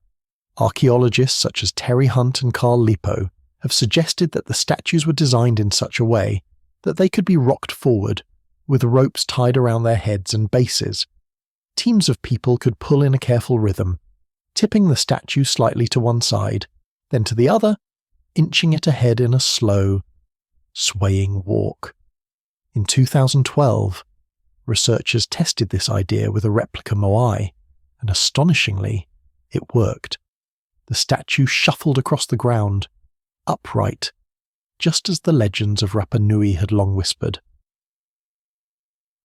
[SPEAKER 1] Archaeologists such as Terry Hunt and Carl Lipo have suggested that the statues were designed in such a way that they could be rocked forward, with ropes tied around their heads and bases. Teams of people could pull in a careful rhythm, tipping the statue slightly to one side, then to the other, inching it ahead in a slow, swaying walk. In 2012, researchers tested this idea with a replica Moai, and astonishingly, it worked. The statue shuffled across the ground, upright, just as the legends of Rapa Nui had long whispered.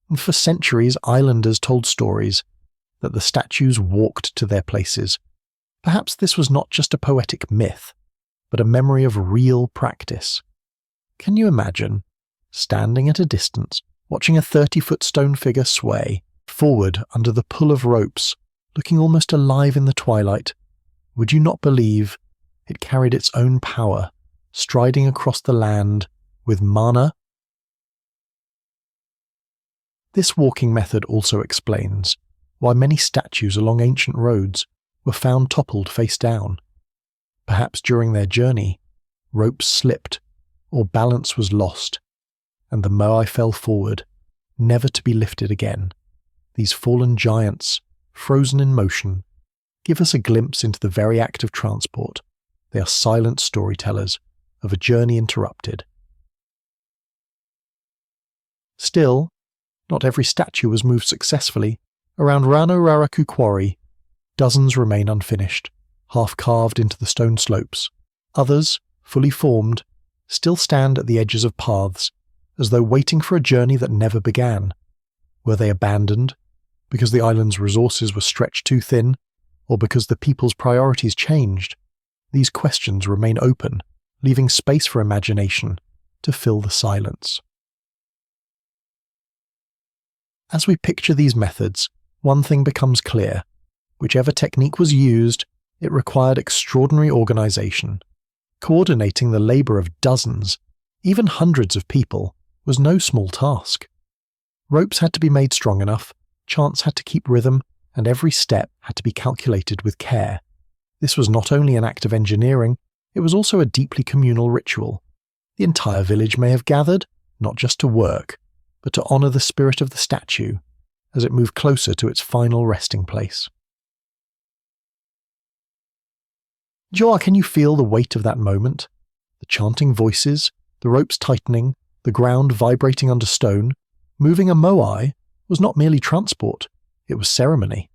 [SPEAKER 1] And for centuries, islanders told stories that the statues walked to their places. Perhaps this was not just a poetic myth, but a memory of real practice. Can you imagine standing at a distance, watching a 30-foot stone figure sway forward under the pull of ropes, looking almost alive in the twilight? Would you not believe it carried its own power, striding across the land with mana? This walking method also explains why many statues along ancient roads were found toppled face down. Perhaps during their journey, ropes slipped or balance was lost, and the Moai fell forward, never to be lifted again. These fallen giants, frozen in motion, give us a glimpse into the very act of transport. They are silent storytellers of a journey interrupted. Still, not every statue was moved successfully. Around Rano Raraku Quarry, dozens remain unfinished, half carved into the stone slopes. Others, fully formed, still stand at the edges of paths, as though waiting for a journey that never began. Were they abandoned because the island's resources were stretched too thin, or because the people's priorities changed? These questions remain open, leaving space for imagination to fill the silence. As we picture these methods, one thing becomes clear. Whichever technique was used, it required extraordinary organization. Coordinating the labor of dozens, even hundreds of people, was no small task. Ropes had to be made strong enough, chants had to keep rhythm, and every step had to be calculated with care. This was not only an act of engineering, it was also a deeply communal ritual. The entire village may have gathered, not just to work, but to honor the spirit of the statue as it moved closer to its final resting place. Joa, can you feel the weight of that moment? The chanting voices, the ropes tightening, the ground vibrating under stone. Moving a moai was not merely transport, it was ceremony.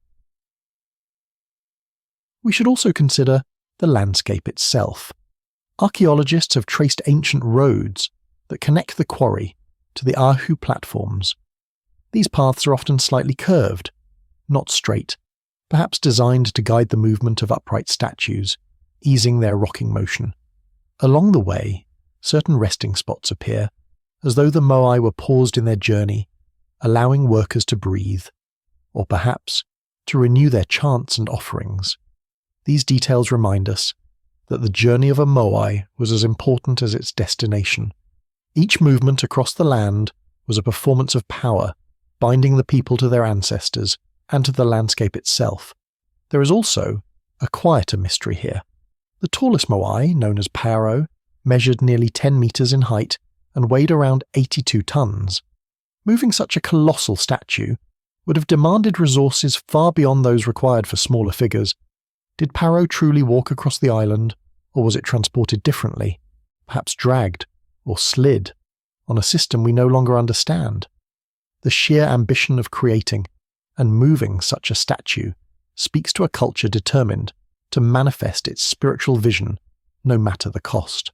[SPEAKER 1] We should also consider the landscape itself. Archaeologists have traced ancient roads that connect the quarry to the ahu platforms. These paths are often slightly curved, not straight, perhaps designed to guide the movement of upright statues, easing their rocking motion. Along the way, certain resting spots appear, as though the moai were paused in their journey, allowing workers to breathe, or perhaps to renew their chants and offerings. These details remind us that the journey of a moai was as important as its destination. Each movement across the land was a performance of power, binding the people to their ancestors and to the landscape itself. There is also a quieter mystery here. The tallest moai, known as Paro, measured nearly 10 meters in height and weighed around 82 tons. Moving such a colossal statue would have demanded resources far beyond those required for smaller figures. Did Paro truly walk across the island, or was it transported differently, perhaps dragged or slid, on a system we no longer understand? The sheer ambition of creating and moving such a statue speaks to a culture determined to manifest its spiritual vision, no matter the cost.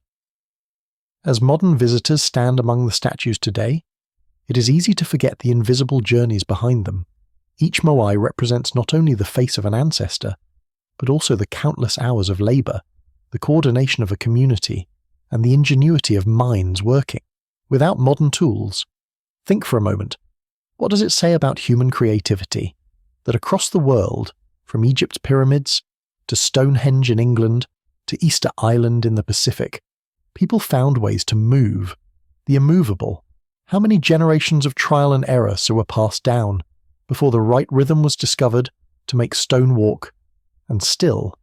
[SPEAKER 1] As modern visitors stand among the statues today, it is easy to forget the invisible journeys behind them. Each moai represents not only the face of an ancestor, but also the countless hours of labor, the coordination of a community, and the ingenuity of minds working without modern tools. Think for a moment. What does it say about human creativity that across the world, from Egypt's pyramids to Stonehenge in England to Easter Island in the Pacific, people found ways to move the immovable? How many generations of trial and error so were passed down before the right rhythm was discovered to make stone walk? And still,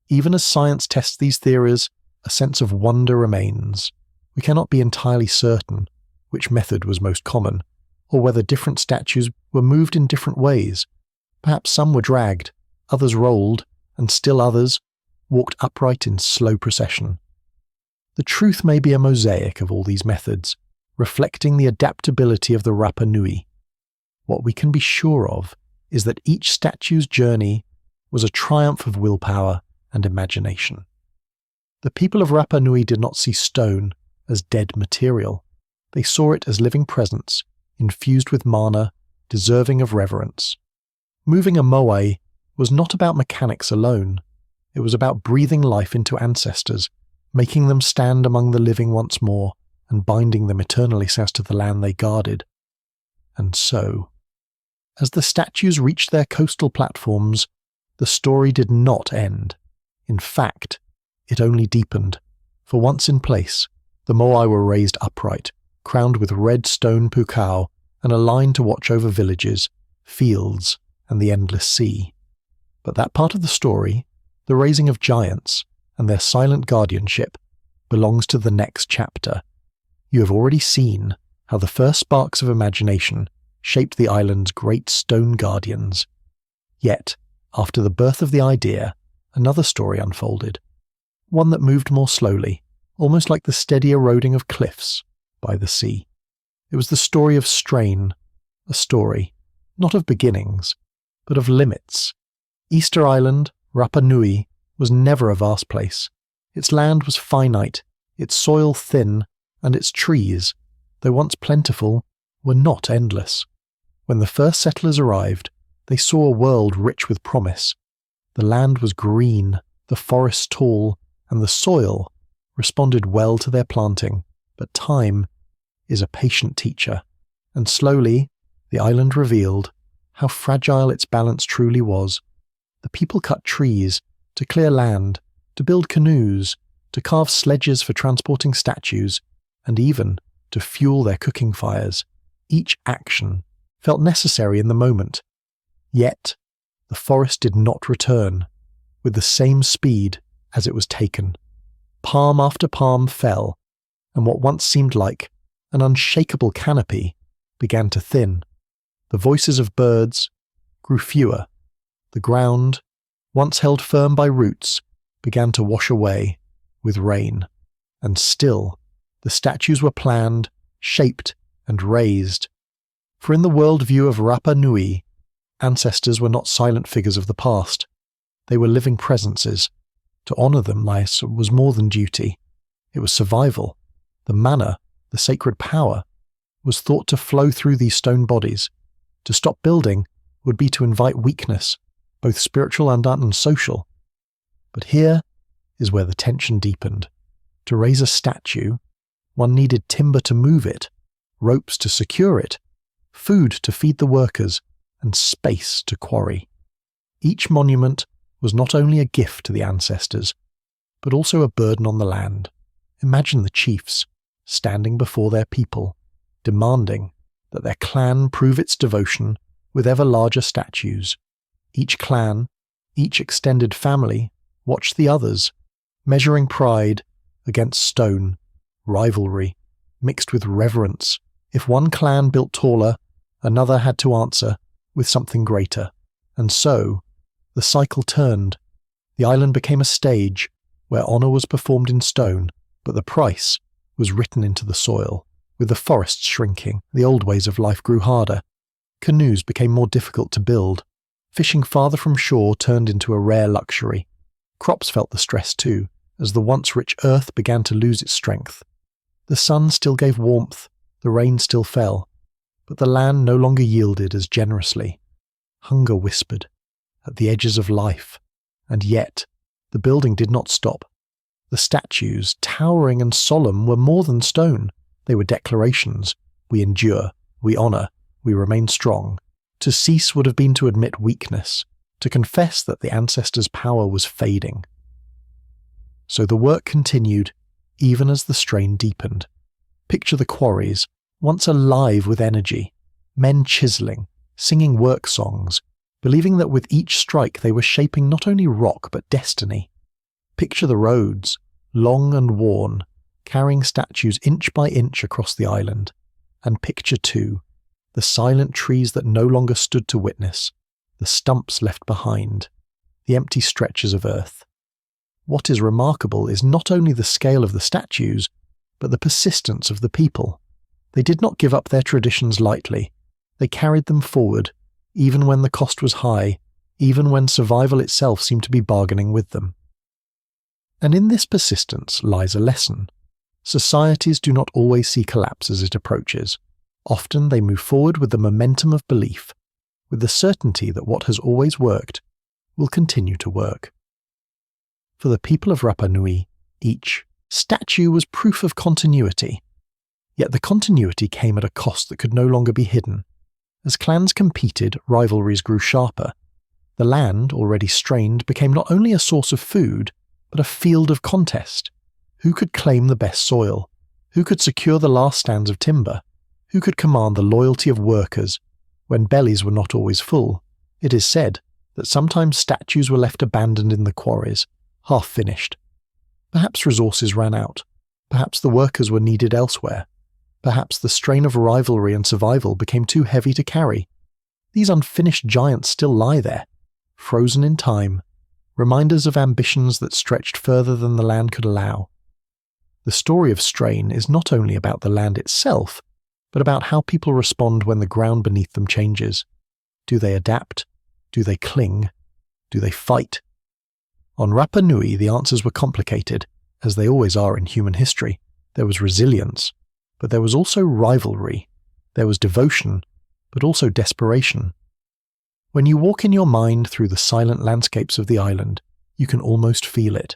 [SPEAKER 1] even as science tests these theories, a sense of wonder remains. We cannot be entirely certain which method was most common, or whether different statues were moved in different ways. Perhaps some were dragged, others rolled, and still others walked upright in slow procession. The truth may be a mosaic of all these methods, reflecting the adaptability of the Rapa Nui. What we can be sure of is that each statue's journey was a triumph of willpower and imagination. The people of Rapa Nui did not see stone as dead material. They saw it as living presence, infused with mana, deserving of reverence. Moving a moai was not about mechanics alone. It was about breathing life into ancestors, making them stand among the living once more, and binding them eternally as to the land they guarded. And so, as the statues reached their coastal platforms, the story did not end. In fact, it only deepened, for once in place, the moai were raised upright, crowned with red stone pukao, and aligned to watch over villages, fields, and the endless sea. But that part of the story, the raising of giants and their silent guardianship, belongs to the next chapter. You have already seen how the first sparks of imagination shaped the island's great stone guardians. Yet, after the birth of the idea, another story unfolded, one that moved more slowly, almost like the steady eroding of cliffs by the sea. It was the story of strain, a story, not of beginnings, but of limits. Easter Island, Rapa Nui, was never a vast place. Its land was finite, its soil thin, and its trees, though once plentiful, were not endless. When the first settlers arrived, they saw a world rich with promise. The land was green, the forests tall, and the soil responded well to their planting. But time is a patient teacher, and slowly, the island revealed how fragile its balance truly was. The people cut trees to clear land, to build canoes, to carve sledges for transporting statues, and even to fuel their cooking fires. Each action felt necessary in the moment. Yet, the forest did not return with the same speed as it was taken. Palm after palm fell, and what once seemed like an unshakable canopy began to thin. The voices of birds grew fewer. The ground, once held firm by roots, began to wash away with rain. And still, the statues were planned, shaped, and raised. For in the world view of Rapa Nui, ancestors were not silent figures of the past. They were living presences. To honour them was more than duty. It was survival. The mana, the sacred power, was thought to flow through these stone bodies. To stop building would be to invite weakness, both spiritual and unsocial. But here is where the tension deepened. To raise a statue, one needed timber to move it, ropes to secure it, food to feed the workers, and space to quarry. Each monument was not only a gift to the ancestors, but also a burden on the land. Imagine the chiefs standing before their people, demanding that their clan prove its devotion with ever larger statues. Each clan, each extended family, watched the others, measuring pride against stone, rivalry mixed with reverence. If one clan built taller, another had to answer with something greater. And so, the cycle turned. The island became a stage where honour was performed in stone, but the price was written into the soil. With the forests shrinking, the old ways of life grew harder. Canoes became more difficult to build. Fishing farther from shore turned into a rare luxury. Crops felt the stress too, as the once rich earth began to lose its strength. The sun still gave warmth, the rain still fell, but the land no longer yielded as generously. Hunger whispered at the edges of life, and yet the building did not stop. The statues, towering and solemn, were more than stone. They were declarations. We endure, we honour, we remain strong. To cease would have been to admit weakness, to confess that the ancestors' power was fading. So the work continued, even as the strain deepened. Picture the quarries, once alive with energy, men chiselling, singing work songs, believing that with each strike they were shaping not only rock but destiny. Picture the roads, long and worn, carrying statues inch by inch across the island. And picture, too, the silent trees that no longer stood to witness, the stumps left behind, the empty stretches of earth. What is remarkable is not only the scale of the statues, but the persistence of the people. They did not give up their traditions lightly. They carried them forward, even when the cost was high, even when survival itself seemed to be bargaining with them. And in this persistence lies a lesson. Societies do not always see collapse as it approaches. Often they move forward with the momentum of belief, with the certainty that what has always worked will continue to work. For the people of Rapa Nui, each statue was proof of continuity. Yet the continuity came at a cost that could no longer be hidden. As clans competed, rivalries grew sharper. The land, already strained, became not only a source of food, but a field of contest. Who could claim the best soil? Who could secure the last stands of timber? Who could command the loyalty of workers when bellies were not always full? It is said that sometimes statues were left abandoned in the quarries, half finished. Perhaps resources ran out. Perhaps the workers were needed elsewhere. Perhaps the strain of rivalry and survival became too heavy to carry. These unfinished giants still lie there, frozen in time, reminders of ambitions that stretched further than the land could allow. The story of strain is not only about the land itself, but about how people respond when the ground beneath them changes. Do they adapt? Do they cling? Do they fight? On Rapa Nui, the answers were complicated, as they always are in human history. There was resilience, but there was also rivalry. There was devotion, but also desperation. When you walk in your mind through the silent landscapes of the island, you can almost feel it,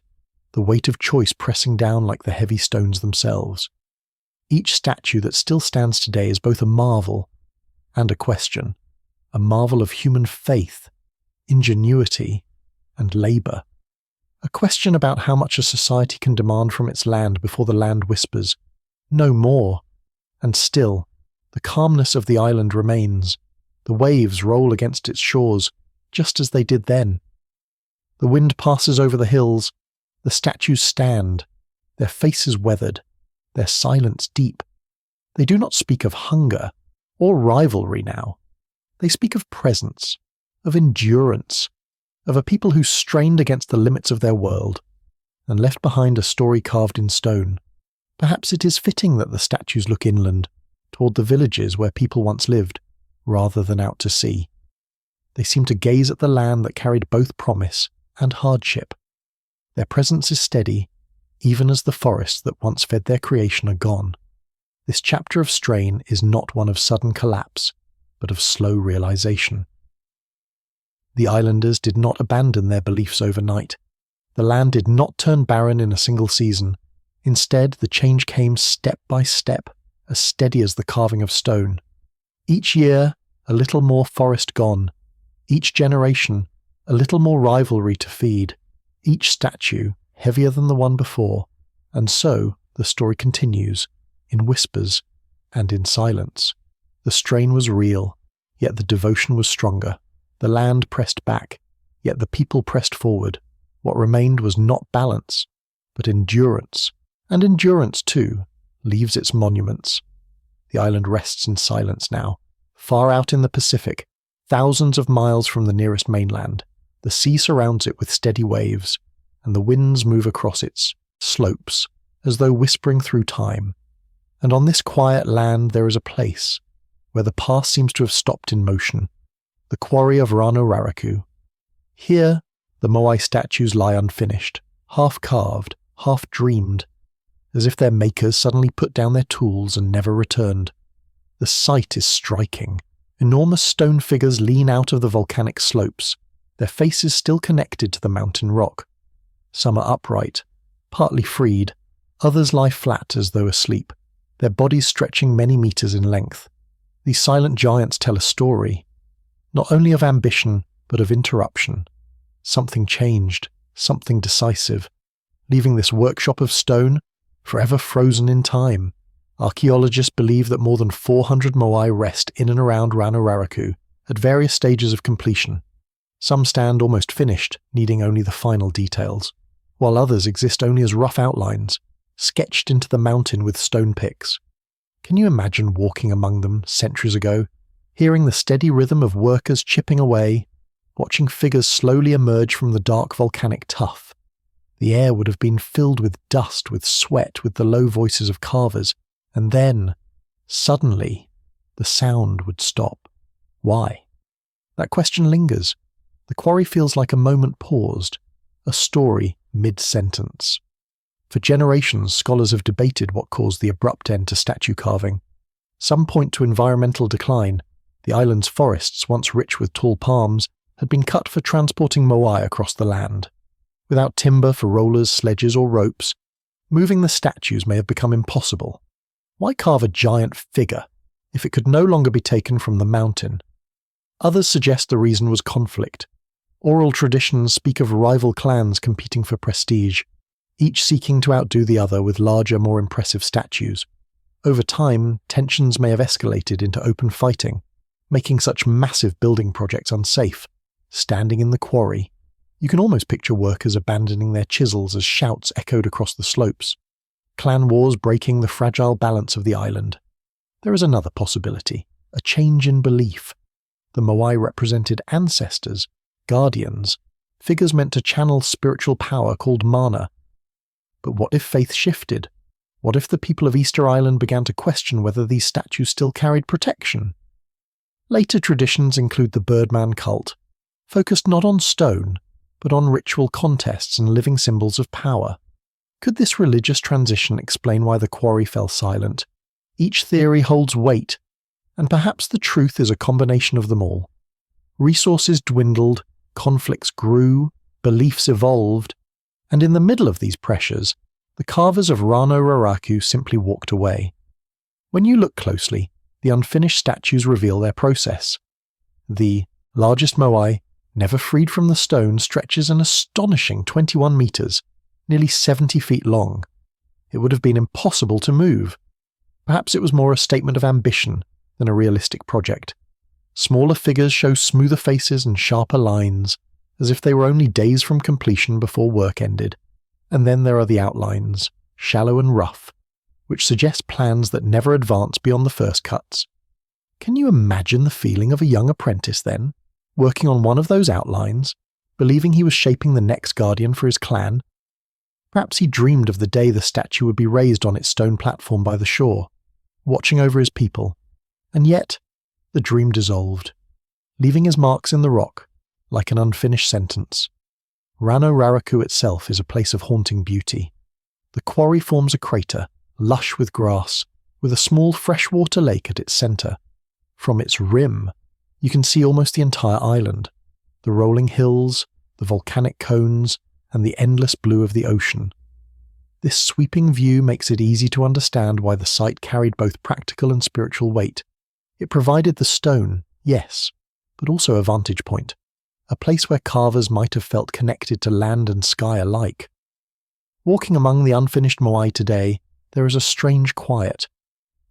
[SPEAKER 1] the weight of choice pressing down like the heavy stones themselves. Each statue that still stands today is both a marvel and a question, a marvel of human faith, ingenuity, and labour. A question about how much a society can demand from its land before the land whispers, "No more." And still, the calmness of the island remains. The waves roll against its shores, just as they did then. The wind passes over the hills. The statues stand, their faces weathered, their silence deep. They do not speak of hunger or rivalry now. They speak of presence, of endurance, of a people who strained against the limits of their world and left behind a story carved in stone. Perhaps it is fitting that the statues look inland, toward the villages where people once lived, rather than out to sea. They seem to gaze at the land that carried both promise and hardship. Their presence is steady, even as the forests that once fed their creation are gone. This chapter of strain is not one of sudden collapse, but of slow realization. The islanders did not abandon their beliefs overnight. The land did not turn barren in a single season. Instead, the change came step by step, as steady as the carving of stone. Each year, a little more forest gone. Each generation, a little more rivalry to feed. Each statue, heavier than the one before. And so, the story continues, in whispers and in silence. The strain was real, yet the devotion was stronger. The land pressed back, yet the people pressed forward. What remained was not balance, but endurance. And endurance, too, leaves its monuments. The island rests in silence now, far out in the Pacific, thousands of miles from the nearest mainland. The sea surrounds it with steady waves, and the winds move across its slopes, as though whispering through time. And on this quiet land there is a place where the past seems to have stopped in motion, the quarry of Rano. Here, the Moai statues lie unfinished, half carved, half dreamed, as if their makers suddenly put down their tools and never returned. The sight is striking. Enormous stone figures lean out of the volcanic slopes, their faces still connected to the mountain rock. Some are upright, partly freed, others lie flat as though asleep, their bodies stretching many meters in length. These silent giants tell a story, not only of ambition, but of interruption. Something changed, something decisive, leaving this workshop of stone forever frozen in time. Archaeologists believe that more than 400 Moai rest in and around Rano at various stages of completion. Some stand almost finished, needing only the final details, while others exist only as rough outlines, sketched into the mountain with stone picks. Can you imagine walking among them centuries ago, hearing the steady rhythm of workers chipping away, watching figures slowly emerge from the dark volcanic tuff? The air would have been filled with dust, with sweat, with the low voices of carvers, and then, suddenly, the sound would stop. Why? That question lingers. The quarry feels like a moment paused, a story mid-sentence. For generations, scholars have debated what caused the abrupt end to statue carving. Some point to environmental decline. The island's forests, once rich with tall palms, had been cut for transporting Moai across the land. Without timber for rollers, sledges, or ropes, moving the statues may have become impossible. Why carve a giant figure if it could no longer be taken from the mountain? Others suggest the reason was conflict. Oral traditions speak of rival clans competing for prestige, each seeking to outdo the other with larger, more impressive statues. Over time, tensions may have escalated into open fighting, making such massive building projects unsafe. Standing in the quarry, you can almost picture workers abandoning their chisels as shouts echoed across the slopes. Clan wars breaking the fragile balance of the island. There is another possibility, a change in belief. The Moai represented ancestors, guardians, figures meant to channel spiritual power called mana. But what if faith shifted? What if the people of Easter Island began to question whether these statues still carried protection? Later traditions include the Birdman cult, focused not on stone, but on ritual contests and living symbols of power. Could this religious transition explain why the quarry fell silent? Each theory holds weight, and perhaps the truth is a combination of them all. Resources dwindled, conflicts grew, beliefs evolved, and in the middle of these pressures, the carvers of Rano simply walked away. When you look closely, the unfinished statues reveal their process. The largest Moai, never freed from the stone, stretches an astonishing 21 meters, nearly 70 feet long. It would have been impossible to move. Perhaps it was more a statement of ambition than a realistic project. Smaller figures show smoother faces and sharper lines, as if they were only days from completion before work ended. And then there are the outlines, shallow and rough, which suggest plans that never advance beyond the first cuts. Can you imagine the feeling of a young apprentice then, working on one of those outlines, believing he was shaping the next guardian for his clan? Perhaps he dreamed of the day the statue would be raised on its stone platform by the shore, watching over his people, and yet the dream dissolved, leaving his marks in the rock like an unfinished sentence. Rano Raraku itself is a place of haunting beauty. The quarry forms a crater, lush with grass, with a small freshwater lake at its centre. From its rim, you can see almost the entire island, the rolling hills, the volcanic cones, and the endless blue of the ocean. This sweeping view makes it easy to understand why the site carried both practical and spiritual weight. It provided the stone, yes, but also a vantage point, a place where carvers might have felt connected to land and sky alike. Walking among the unfinished Moai today, there is a strange quiet.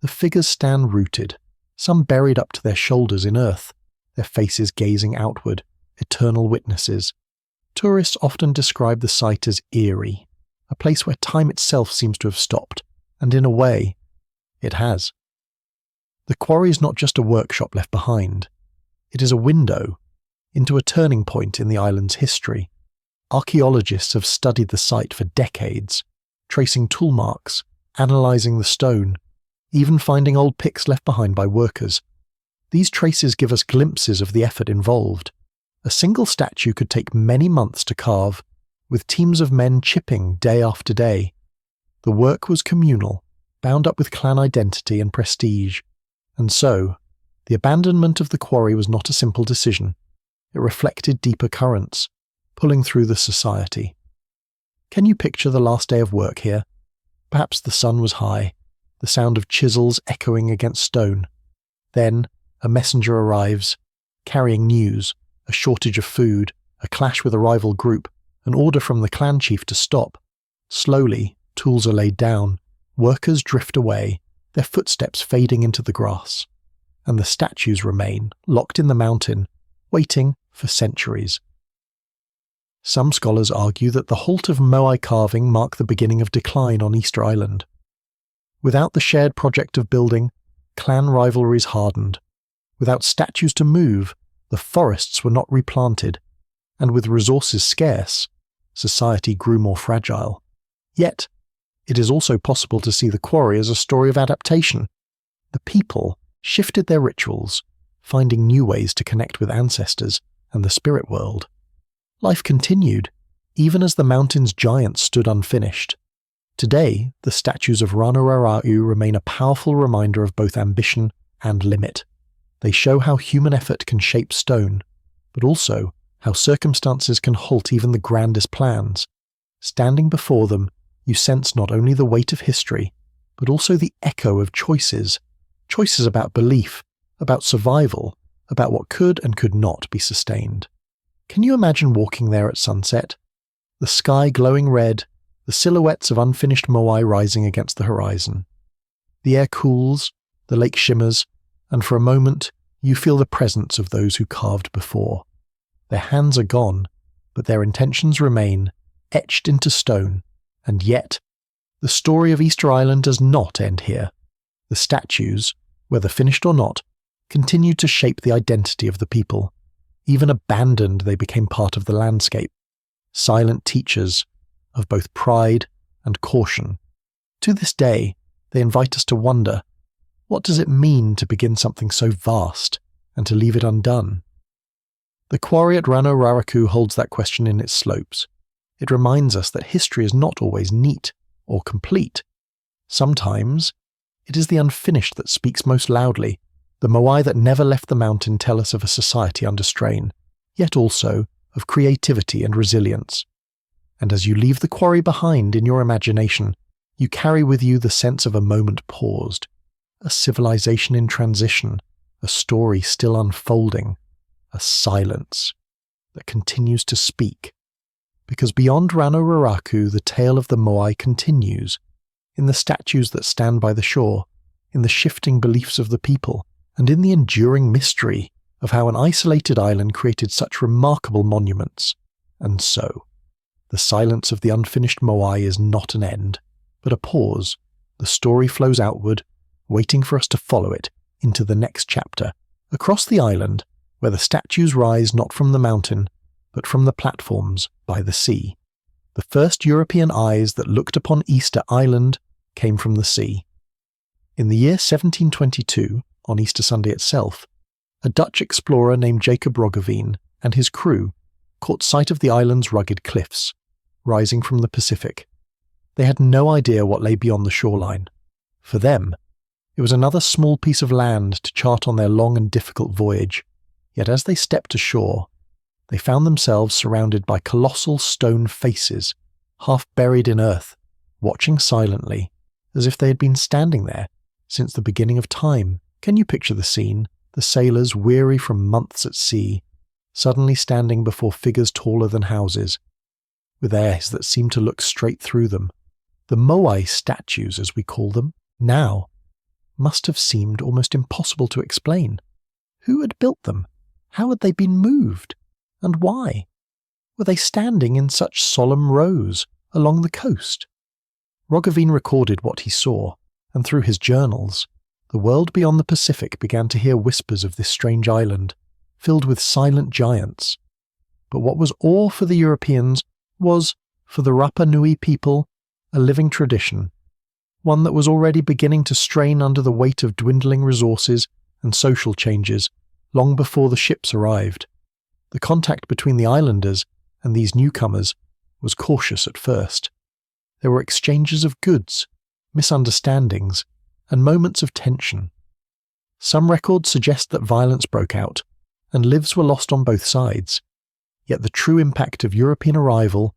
[SPEAKER 1] The figures stand rooted, some buried up to their shoulders in earth, their faces gazing outward, eternal witnesses. Tourists often describe the site as eerie, a place where time itself seems to have stopped, and in a way, it has. The quarry is not just a workshop left behind. It is a window into a turning point in the island's history. Archaeologists have studied the site for decades, tracing tool marks, analysing the stone, even finding old picks left behind by workers. These traces give us glimpses of the effort involved. A single statue could take many months to carve, with teams of men chipping day after day. The work was communal, bound up with clan identity and prestige. And so, the abandonment of the quarry was not a simple decision. It reflected deeper currents, pulling through the society. Can you picture the last day of work here? Perhaps the sun was high, the sound of chisels echoing against stone. Then, a messenger arrives, carrying news, a shortage of food, a clash with a rival group, an order from the clan chief to stop. Slowly, tools are laid down, workers drift away, their footsteps fading into the grass. And the statues remain, locked in the mountain, waiting for centuries. Some scholars argue that the halt of Moai carving marked the beginning of decline on Easter Island. Without the shared project of building, clan rivalries hardened. Without statues to move, the forests were not replanted, and with resources scarce, society grew more fragile. Yet, it is also possible to see the quarry as a story of adaptation. The people shifted their rituals, finding new ways to connect with ancestors and the spirit world. Life continued, even as the mountain's giants stood unfinished. Today, the statues of Rano Raraku remain a powerful reminder of both ambition and limit. They show how human effort can shape stone, but also how circumstances can halt even the grandest plans. Standing before them, you sense not only the weight of history, but also the echo of choices about belief, about survival, about what could and could not be sustained. Can you imagine walking there at sunset? The sky glowing red, the silhouettes of unfinished Moai rising against the horizon. The air cools, the lake shimmers, and for a moment you feel the presence of those who carved before. Their hands are gone, but their intentions remain, etched into stone. And yet, the story of Easter Island does not end here. The statues, whether finished or not, continued to shape the identity of the people. Even abandoned, they became part of the landscape, silent teachers of both pride and caution. To this day, they invite us to wonder, what does it mean to begin something so vast and to leave it undone? The quarry at Rano Raraku holds that question in its slopes. It reminds us that history is not always neat or complete. Sometimes, it is the unfinished that speaks most loudly. The Moai that never left the mountain tell us of a society under strain, yet also of creativity and resilience. And as you leave the quarry behind in your imagination, you carry with you the sense of a moment paused, a civilization in transition, a story still unfolding, a silence that continues to speak. Because beyond Rano-Raraku, the tale of the Moai continues, in the statues that stand by the shore, in the shifting beliefs of the people, and in the enduring mystery of how an isolated island created such remarkable monuments. And so, the silence of the unfinished Moai is not an end, but a pause. The story flows outward, waiting for us to follow it into the next chapter, across the island, where the statues rise not from the mountain, but from the platforms by the sea. The first European eyes that looked upon Easter Island came from the sea. In the year 1722, on Easter Sunday itself, a Dutch explorer named Jacob Roggeveen and his crew caught sight of the island's rugged cliffs, rising from the Pacific. They had no idea what lay beyond the shoreline. For them, it was another small piece of land to chart on their long and difficult voyage. Yet as they stepped ashore, they found themselves surrounded by colossal stone faces, half buried in earth, watching silently, as if they had been standing there since the beginning of time. Can you picture the scene? The sailors, weary from months at sea, suddenly standing before figures taller than houses, with eyes that seemed to look straight through them. The Moai statues, as we call them, now, must have seemed almost impossible to explain. Who had built them? How had they been moved? And why? Were they standing in such solemn rows along the coast? Roggeveen recorded what he saw, and through his journals, the world beyond the Pacific began to hear whispers of this strange island, filled with silent giants. But what was awe for the Europeans was, for the Rapa Nui people, a living tradition, one that was already beginning to strain under the weight of dwindling resources and social changes long before the ships arrived. The contact between the islanders and these newcomers was cautious at first. There were exchanges of goods, misunderstandings, and moments of tension. Some records suggest that violence broke out, and lives were lost on both sides. Yet the true impact of European arrival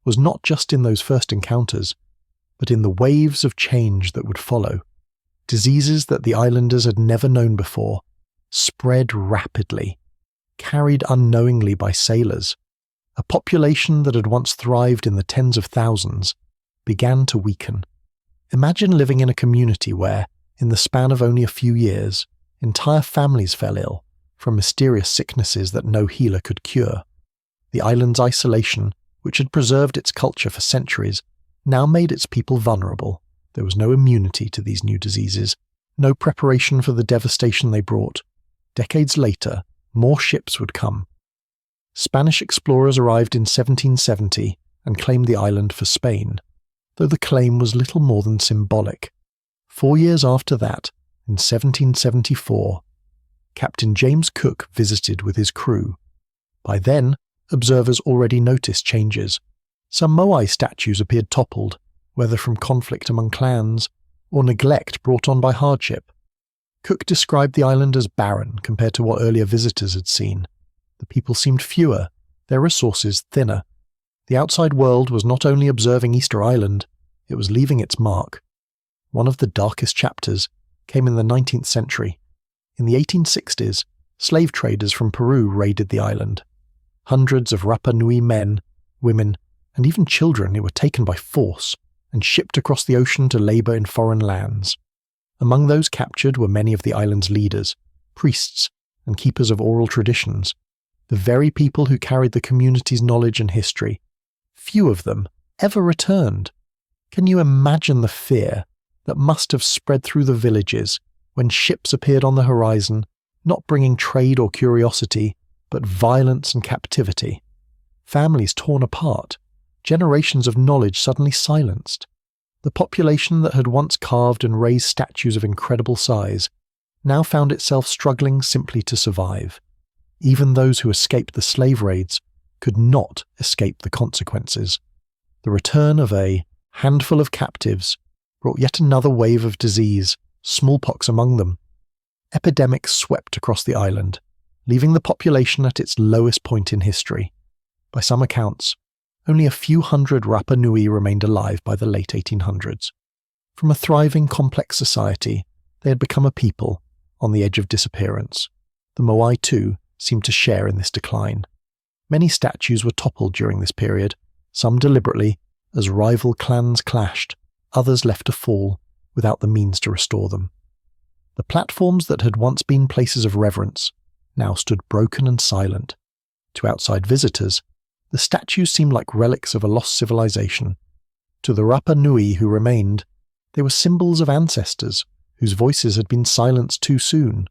[SPEAKER 1] was not just in those first encounters, but in the waves of change that would follow. Diseases that the islanders had never known before spread rapidly, carried unknowingly by sailors. A population that had once thrived in the tens of thousands began to weaken. Imagine living in a community where, in the span of only a few years, entire families fell ill from mysterious sicknesses that no healer could cure. The island's isolation, which had preserved its culture for centuries, now made its people vulnerable. There was no immunity to these new diseases, no preparation for the devastation they brought. Decades later, more ships would come. Spanish explorers arrived in 1770 and claimed the island for Spain, though the claim was little more than symbolic. 4 years after that, in 1774, Captain James Cook visited with his crew. By then, observers already noticed changes. Some Moai statues appeared toppled, whether from conflict among clans or neglect brought on by hardship. Cook described the island as barren compared to what earlier visitors had seen. The people seemed fewer, their resources thinner. The outside world was not only observing Easter Island, it was leaving its mark. One of the darkest chapters came in the 19th century. In the 1860s, slave traders from Peru raided the island. Hundreds of Rapa Nui men, women, and even children were taken by force and shipped across the ocean to labor in foreign lands. Among those captured were many of the island's leaders, priests, and keepers of oral traditions, the very people who carried the community's knowledge and history. Few of them ever returned. Can you imagine the fear that must have spread through the villages when ships appeared on the horizon, not bringing trade or curiosity, but violence and captivity? Families torn apart, generations of knowledge suddenly silenced. The population that had once carved and raised statues of incredible size now found itself struggling simply to survive. Even those who escaped the slave raids could not escape the consequences. The return of a handful of captives brought yet another wave of disease, smallpox among them. Epidemics swept across the island, leaving the population at its lowest point in history. By some accounts, only a few hundred Rapa Nui remained alive by the late 1800s. From a thriving, complex society, They had become a people on the edge of disappearance. The Moai, too, seemed to share in this decline. Many statues were toppled during this period, some deliberately, as rival clans clashed, others left to fall without the means to restore them. The platforms that had once been places of reverence now stood broken and silent. To outside visitors, the statues seemed like relics of a lost civilization. To the Rapa Nui who remained, they were symbols of ancestors whose voices had been silenced too soon.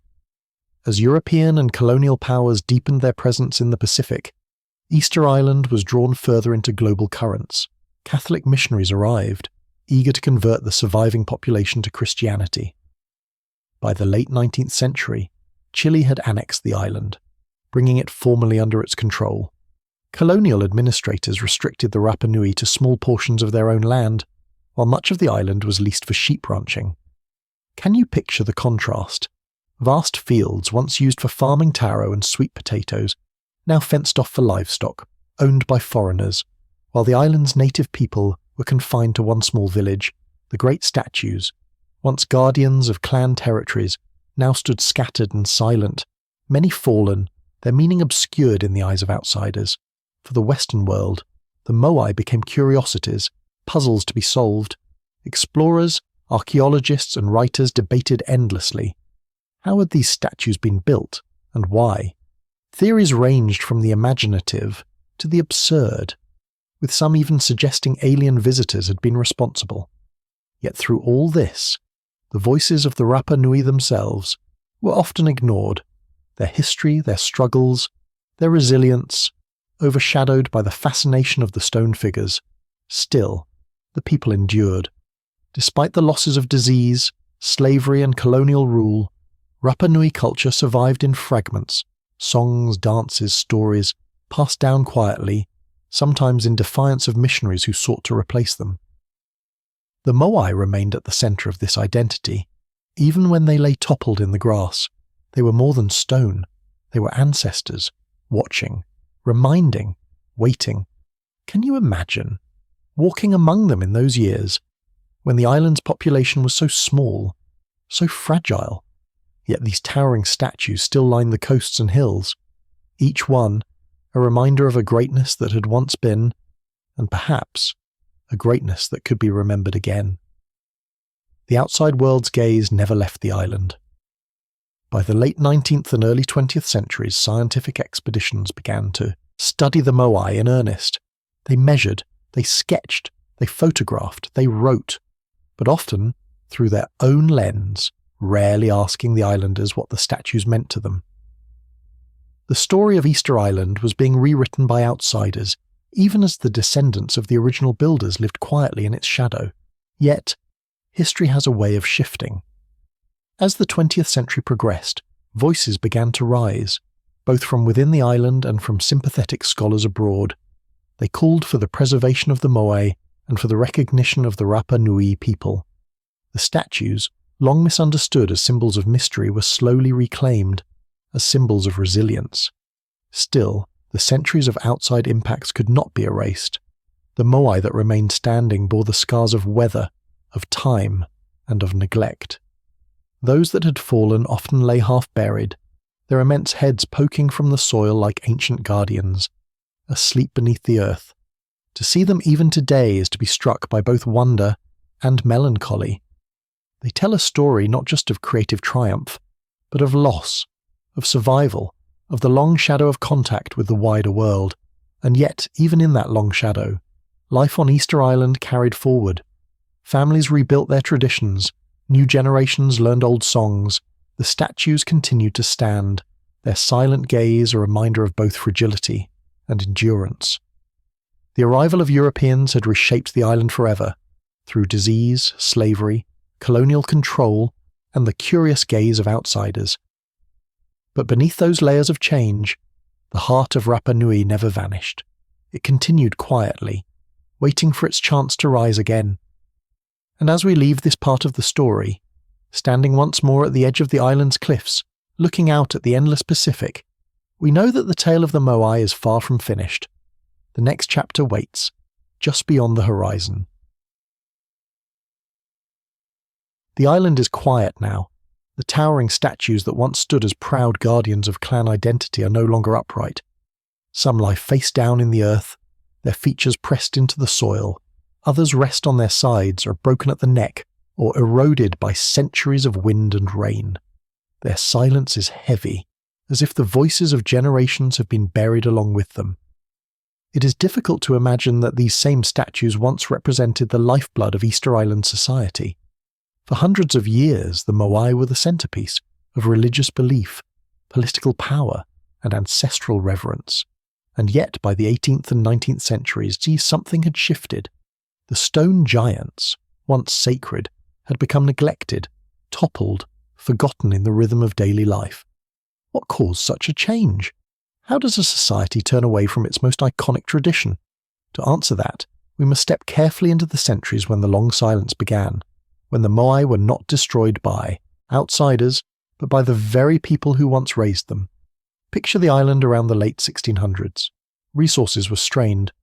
[SPEAKER 1] As European and colonial powers deepened their presence in the Pacific, Easter Island was drawn further into global currents. Catholic missionaries arrived, eager to convert the surviving population to Christianity. By the late 19th century, Chile had annexed the island, bringing it formally under its control. Colonial administrators restricted the Rapa Nui to small portions of their own land, while much of the island was leased for sheep ranching. Can you picture the contrast? Vast fields once used for farming taro and sweet potatoes, now fenced off for livestock, owned by foreigners, while the island's native people were confined to one small village. The great statues, once guardians of clan territories, now stood scattered and silent, many fallen, their meaning obscured in the eyes of outsiders. For the Western world, the Moai became curiosities, puzzles to be solved. Explorers, archaeologists and writers debated endlessly. How had these statues been built, and why? Theories ranged from the imaginative to the absurd, with some even suggesting alien visitors had been responsible. Yet through all this, the voices of the Rapa Nui themselves were often ignored, their history, their struggles, their resilience, overshadowed by the fascination of the stone figures. Still, the people endured. Despite the losses of disease, slavery and colonial rule, Rapa Nui culture survived in fragments, songs, dances, stories, passed down quietly, sometimes in defiance of missionaries who sought to replace them. The Moai remained at the centre of this identity. Even when they lay toppled in the grass, they were more than stone. They were ancestors, watching, reminding, waiting. Can you imagine walking among them in those years, when the island's population was so small, so fragile, yet these towering statues still lined the coasts and hills, each one a reminder of a greatness that had once been, and perhaps a greatness that could be remembered again. The outside world's gaze never left the island. By the late 19th and early 20th centuries, scientific expeditions began to study the Moai in earnest. They measured, they sketched, they photographed, they wrote, but often through their own lens, rarely asking the islanders what the statues meant to them. The story of Easter Island was being rewritten by outsiders, even as the descendants of the original builders lived quietly in its shadow. Yet, history has a way of shifting. As the 20th century progressed, voices began to rise, both from within the island and from sympathetic scholars abroad. They called for the preservation of the Moai and for the recognition of the Rapa Nui people. The statues, long misunderstood as symbols of mystery, were slowly reclaimed as symbols of resilience. Still, the centuries of outside impacts could not be erased. The Moai that remained standing bore the scars of weather, of time, and of neglect. Those that had fallen often lay half-buried, their immense heads poking from the soil like ancient guardians, asleep beneath the earth. To see them even today is to be struck by both wonder and melancholy. They tell a story not just of creative triumph, but of loss, of survival, of the long shadow of contact with the wider world. And yet, even in that long shadow, life on Easter Island carried forward. Families rebuilt their traditions, new generations learned old songs, the statues continued to stand, their silent gaze a reminder of both fragility and endurance. The arrival of Europeans had reshaped the island forever, through disease, slavery, colonial control, and the curious gaze of outsiders. But beneath those layers of change, the heart of Rapa Nui never vanished. It continued quietly, waiting for its chance to rise again. And as we leave this part of the story, standing once more at the edge of the island's cliffs, looking out at the endless Pacific, we know that the tale of the Moai is far from finished. The next chapter waits, just beyond the horizon. The island is quiet now, The towering statues that once stood as proud guardians of clan identity are no longer upright. Some lie face down in the earth, their features pressed into the soil. Others rest on their sides, are broken at the neck, or eroded by centuries of wind and rain. Their silence is heavy, as if the voices of generations have been buried along with them. It is difficult to imagine that these same statues once represented the lifeblood of Easter Island society. For hundreds of years, the Moai were the centerpiece of religious belief, political power, and ancestral reverence. And yet, by the 18th and 19th centuries, something had shifted. The stone giants, once sacred, had become neglected, toppled, forgotten in the rhythm of daily life. What caused such a change? How does a society turn away from its most iconic tradition? To answer that, we must step carefully into the centuries when the long silence began, when the Moai were not destroyed by outsiders, but by the very people who once raised them. Picture the island around the late 1600s. Resources were strained.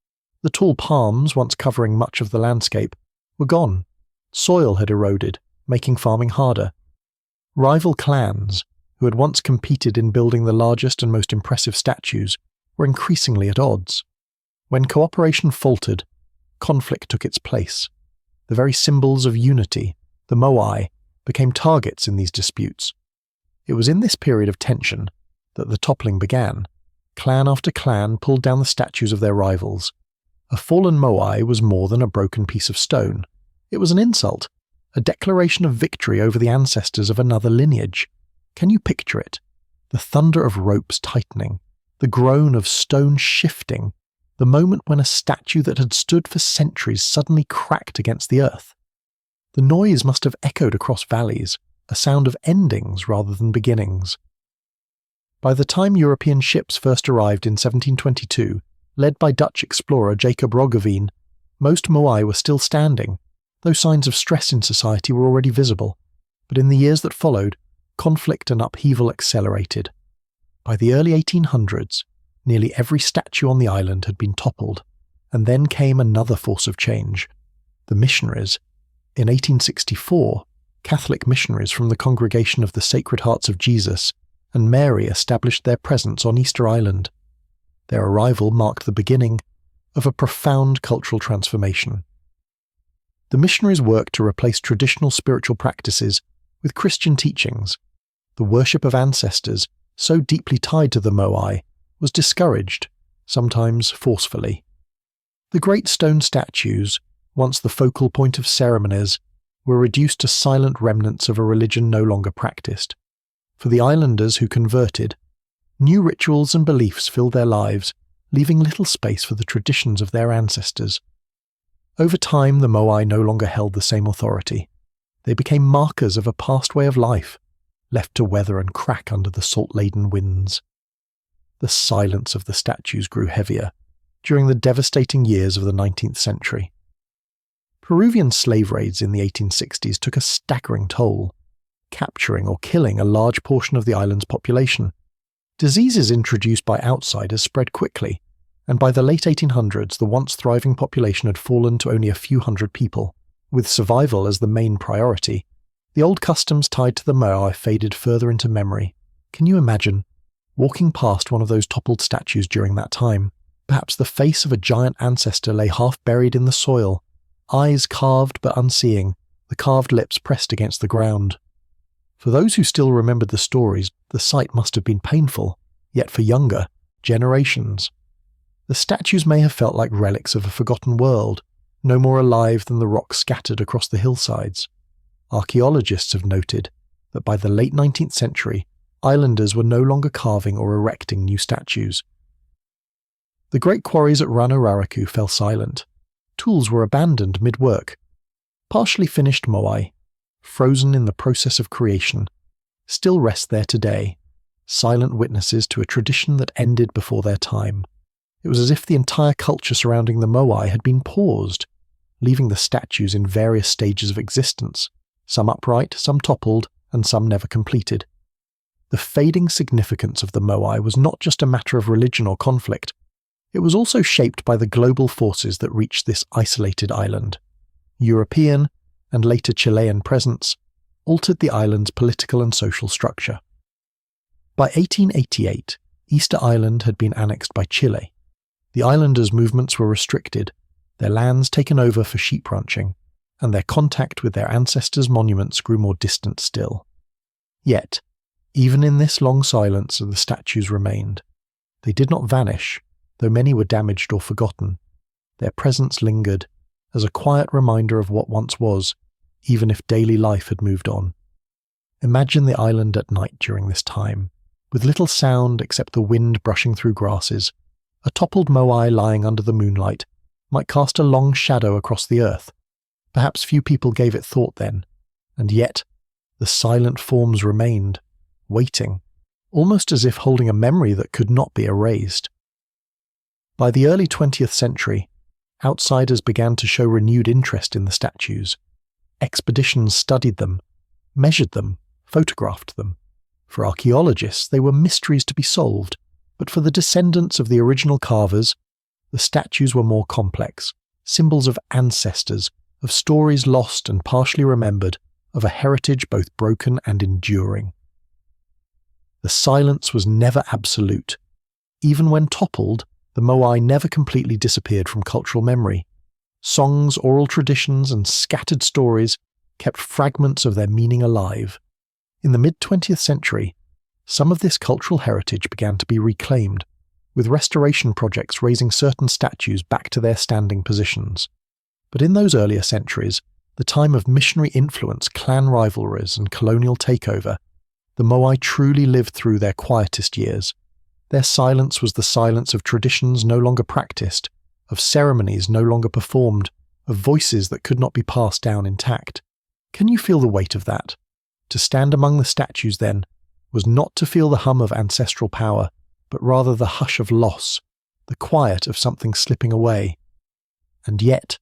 [SPEAKER 1] The tall palms, once covering much of the landscape, were gone. Soil had eroded, making farming harder. Rival clans, who had once competed in building the largest and most impressive statues, were increasingly at odds. When cooperation faltered, conflict took its place. The very symbols of unity, the Moai, became targets in these disputes. It was in this period of tension that the toppling began. Clan after clan pulled down the statues of their rivals. A fallen Moai was more than a broken piece of stone. It was an insult, a declaration of victory over the ancestors of another lineage. Can you picture it? The thunder of ropes tightening, the groan of stone shifting, the moment when a statue that had stood for centuries suddenly cracked against the earth. The noise must have echoed across valleys, a sound of endings rather than beginnings. By the time European ships first arrived in 1722, led by Dutch explorer Jacob Roggeveen, most Moai were still standing, though signs of stress in society were already visible. But in the years that followed, conflict and upheaval accelerated. By the early 1800s, nearly every statue on the island had been toppled, and then came another force of change, the missionaries. In 1864, Catholic missionaries from the Congregation of the Sacred Hearts of Jesus and Mary established their presence on Easter Island. Their arrival marked the beginning of a profound cultural transformation. The missionaries worked to replace traditional spiritual practices with Christian teachings. The worship of ancestors, so deeply tied to the Moai, was discouraged, sometimes forcefully. The great stone statues, once the focal point of ceremonies, were reduced to silent remnants of a religion no longer practiced. For the islanders who converted, new rituals and beliefs filled their lives, leaving little space for the traditions of their ancestors. Over time, the Moai no longer held the same authority. They became markers of a past way of life, left to weather and crack under the salt-laden winds. The silence of the statues grew heavier during the devastating years of the 19th century. Peruvian slave raids in the 1860s took a staggering toll, capturing or killing a large portion of the island's population. Diseases introduced by outsiders spread quickly, and by the late 1800s the once thriving population had fallen to only a few hundred people. With survival as the main priority, the old customs tied to the Moai faded further into memory. Can you imagine walking past one of those toppled statues during that time? Perhaps the face of a giant ancestor lay half buried in the soil, eyes carved but unseeing, the carved lips pressed against the ground. For those who still remembered the stories, the sight must have been painful, yet for younger generations, the statues may have felt like relics of a forgotten world, no more alive than the rocks scattered across the hillsides. Archaeologists have noted that by the late 19th century, islanders were no longer carving or erecting new statues. The great quarries at Ranararaku fell silent. Tools were abandoned mid-work. Partially finished Moai, frozen in the process of creation, still rest there today, silent witnesses to a tradition that ended before their time. It was as if the entire culture surrounding the Moai had been paused, leaving the statues in various stages of existence, some upright, some toppled, and some never completed. The fading significance of the Moai was not just a matter of religion or conflict. It was also shaped by the global forces that reached this isolated island. European, and later Chilean presence, altered the island's political and social structure. By 1888, Easter Island had been annexed by Chile. The islanders' movements were restricted, their lands taken over for sheep ranching, and their contact with their ancestors' monuments grew more distant still. Yet, even in this long silence, the statues remained. They did not vanish, though many were damaged or forgotten. Their presence lingered, as a quiet reminder of what once was, even if daily life had moved on. Imagine the island at night during this time, with little sound except the wind brushing through grasses. A toppled moai lying under the moonlight might cast a long shadow across the earth. Perhaps few people gave it thought then, and yet the silent forms remained, waiting, almost as if holding a memory that could not be erased. By the early 20th century, outsiders began to show renewed interest in the statues. Expeditions studied them, measured them, photographed them. For archaeologists, they were mysteries to be solved, but for the descendants of the original carvers, the statues were more complex, symbols of ancestors, of stories lost and partially remembered, of a heritage both broken and enduring. The silence was never absolute. Even when toppled, the Moai never completely disappeared from cultural memory. Songs, oral traditions, and scattered stories kept fragments of their meaning alive. In the mid-20th century, some of this cultural heritage began to be reclaimed, with restoration projects raising certain statues back to their standing positions. But in those earlier centuries, the time of missionary influence, clan rivalries, and colonial takeover, the Moai truly lived through their quietest years. Their silence was the silence of traditions no longer practiced, of ceremonies no longer performed, of voices that could not be passed down intact. Can you feel the weight of that? To stand among the statues then was not to feel the hum of ancestral power, but rather the hush of loss, the quiet of something slipping away. And yet,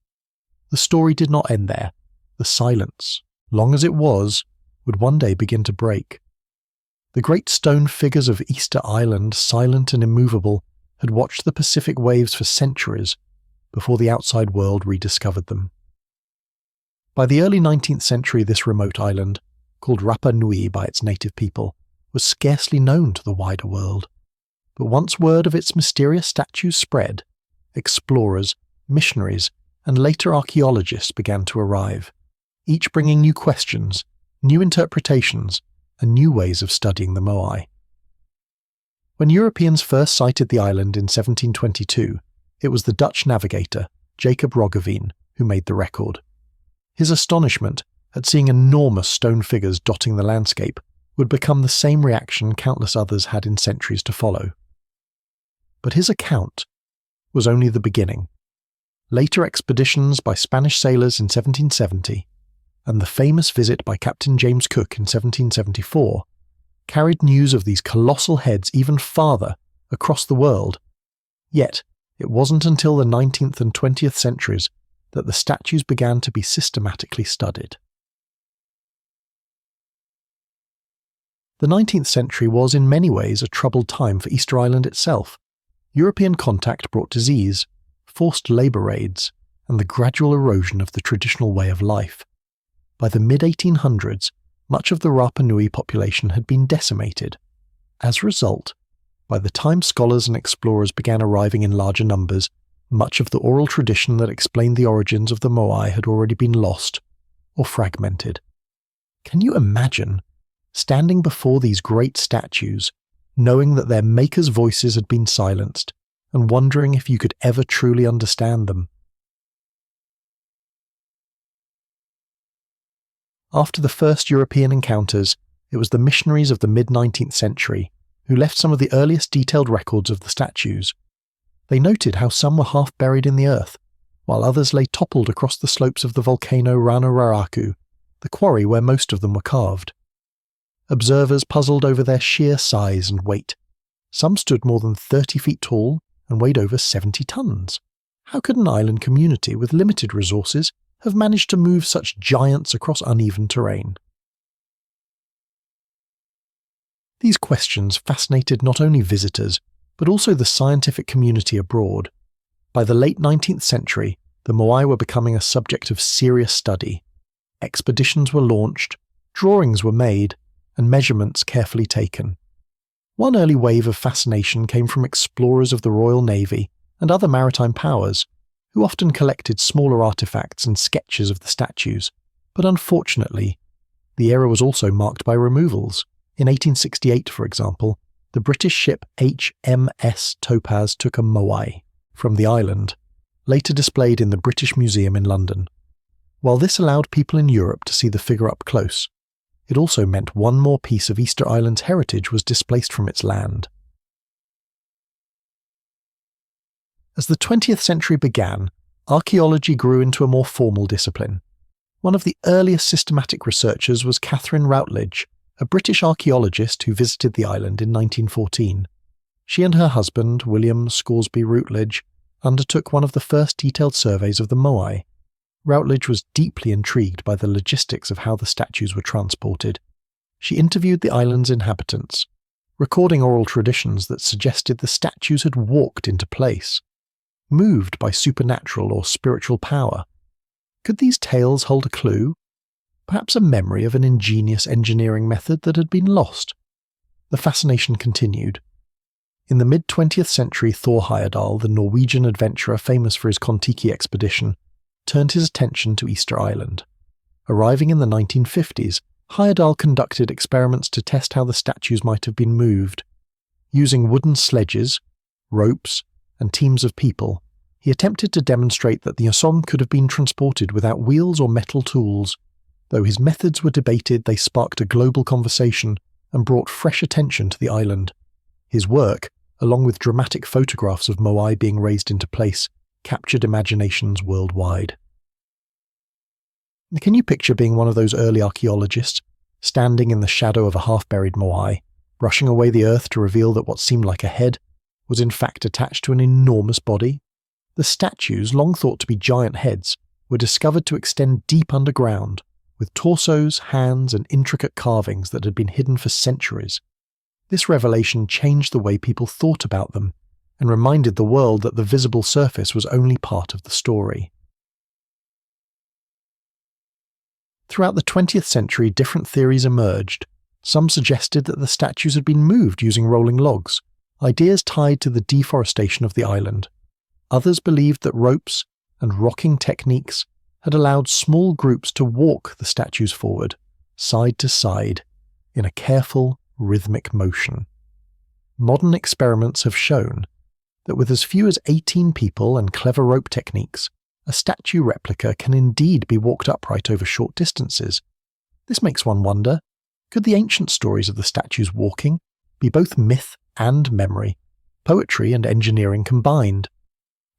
[SPEAKER 1] the story did not end there. The silence, long as it was, would one day begin to break. The great stone figures of Easter Island, silent and immovable, had watched the Pacific waves for centuries before the outside world rediscovered them. By the early 19th century, this remote island, called Rapa Nui by its native people, was scarcely known to the wider world. But once word of its mysterious statues spread, explorers, missionaries, and later archaeologists began to arrive, each bringing new questions, new interpretations, and new ways of studying the Moai. When Europeans first sighted the island in 1722, it was the Dutch navigator, Jacob Roggeveen, who made the record. His astonishment at seeing enormous stone figures dotting the landscape would become the same reaction countless others had in centuries to follow. But his account was only the beginning. Later expeditions by Spanish sailors in 1770, and the famous visit by Captain James Cook in 1774, carried news of these colossal heads even farther across the world. Yet, it wasn't until the 19th and 20th centuries that the statues began to be systematically studied. The 19th century was in many ways a troubled time for Easter Island itself. European contact brought disease, forced labour raids, and the gradual erosion of the traditional way of life. By the mid-1800s, much of the Rapa Nui population had been decimated. As a result, by the time scholars and explorers began arriving in larger numbers, much of the oral tradition that explained the origins of the Moai had already been lost or fragmented. Can you imagine standing before these great statues, knowing that their makers' voices had been silenced, and wondering if you could ever truly understand them? After the first European encounters, it was the missionaries of the mid-19th century who left some of the earliest detailed records of the statues. They noted how some were half buried in the earth, while others lay toppled across the slopes of the volcano Ranararaku, the quarry where most of them were carved. Observers puzzled over their sheer size and weight. Some stood more than 30 feet tall and weighed over 70 tons. How could an island community with limited resources have managed to move such giants across uneven terrain? These questions fascinated not only visitors, but also the scientific community abroad. By the late 19th century, the Moai were becoming a subject of serious study. Expeditions were launched, Drawings were made and measurements carefully taken. One early wave of fascination came from explorers of the Royal Navy and other maritime powers, who often collected smaller artifacts and sketches of the statues, but unfortunately, the era was also marked by removals. In 1868, for example, the British ship HMS Topaz took a Moai from the island, later displayed in the British Museum in London. While this allowed people in Europe to see the figure up close, it also meant one more piece of Easter Island's heritage was displaced from its land. As the 20th century began, archaeology grew into a more formal discipline. One of the earliest systematic researchers was Catherine Routledge, a British archaeologist who visited the island in 1914. She and her husband, William Scoresby Routledge, undertook one of the first detailed surveys of the Moai. Routledge was deeply intrigued by the logistics of how the statues were transported. She interviewed the island's inhabitants, recording oral traditions that suggested the statues had walked into place, moved by supernatural or spiritual power. Could these tales hold a clue? Perhaps a memory of an ingenious engineering method that had been lost? The fascination continued. In the mid-20th century, Thor Heyerdahl, the Norwegian adventurer famous for his Kon-Tiki expedition, turned his attention to Easter Island. Arriving in the 1950s, Heyerdahl conducted experiments to test how the statues might have been moved. Using wooden sledges, ropes, and teams of people, he attempted to demonstrate that the ensemble could have been transported without wheels or metal tools. Though his methods were debated, they sparked a global conversation and brought fresh attention to the island. His work, along with dramatic photographs of Moai being raised into place, captured imaginations worldwide. Can you picture being one of those early archaeologists, standing in the shadow of a half-buried Moai, brushing away the earth to reveal that what seemed like a head was in fact attached to an enormous body? The statues, long thought to be giant heads, were discovered to extend deep underground, with torsos, hands, and intricate carvings that had been hidden for centuries. This revelation changed the way people thought about them, and reminded the world that the visible surface was only part of the story. Throughout the 20th century, different theories emerged. Some suggested that the statues had been moved using rolling logs, ideas tied to the deforestation of the island. Others believed that ropes and rocking techniques had allowed small groups to walk the statues forward, side to side, in a careful, rhythmic motion. Modern experiments have shown that with as few as 18 people and clever rope techniques, a statue replica can indeed be walked upright over short distances. This makes one wonder, could the ancient stories of the statues walking be both myth and memory, poetry and engineering combined?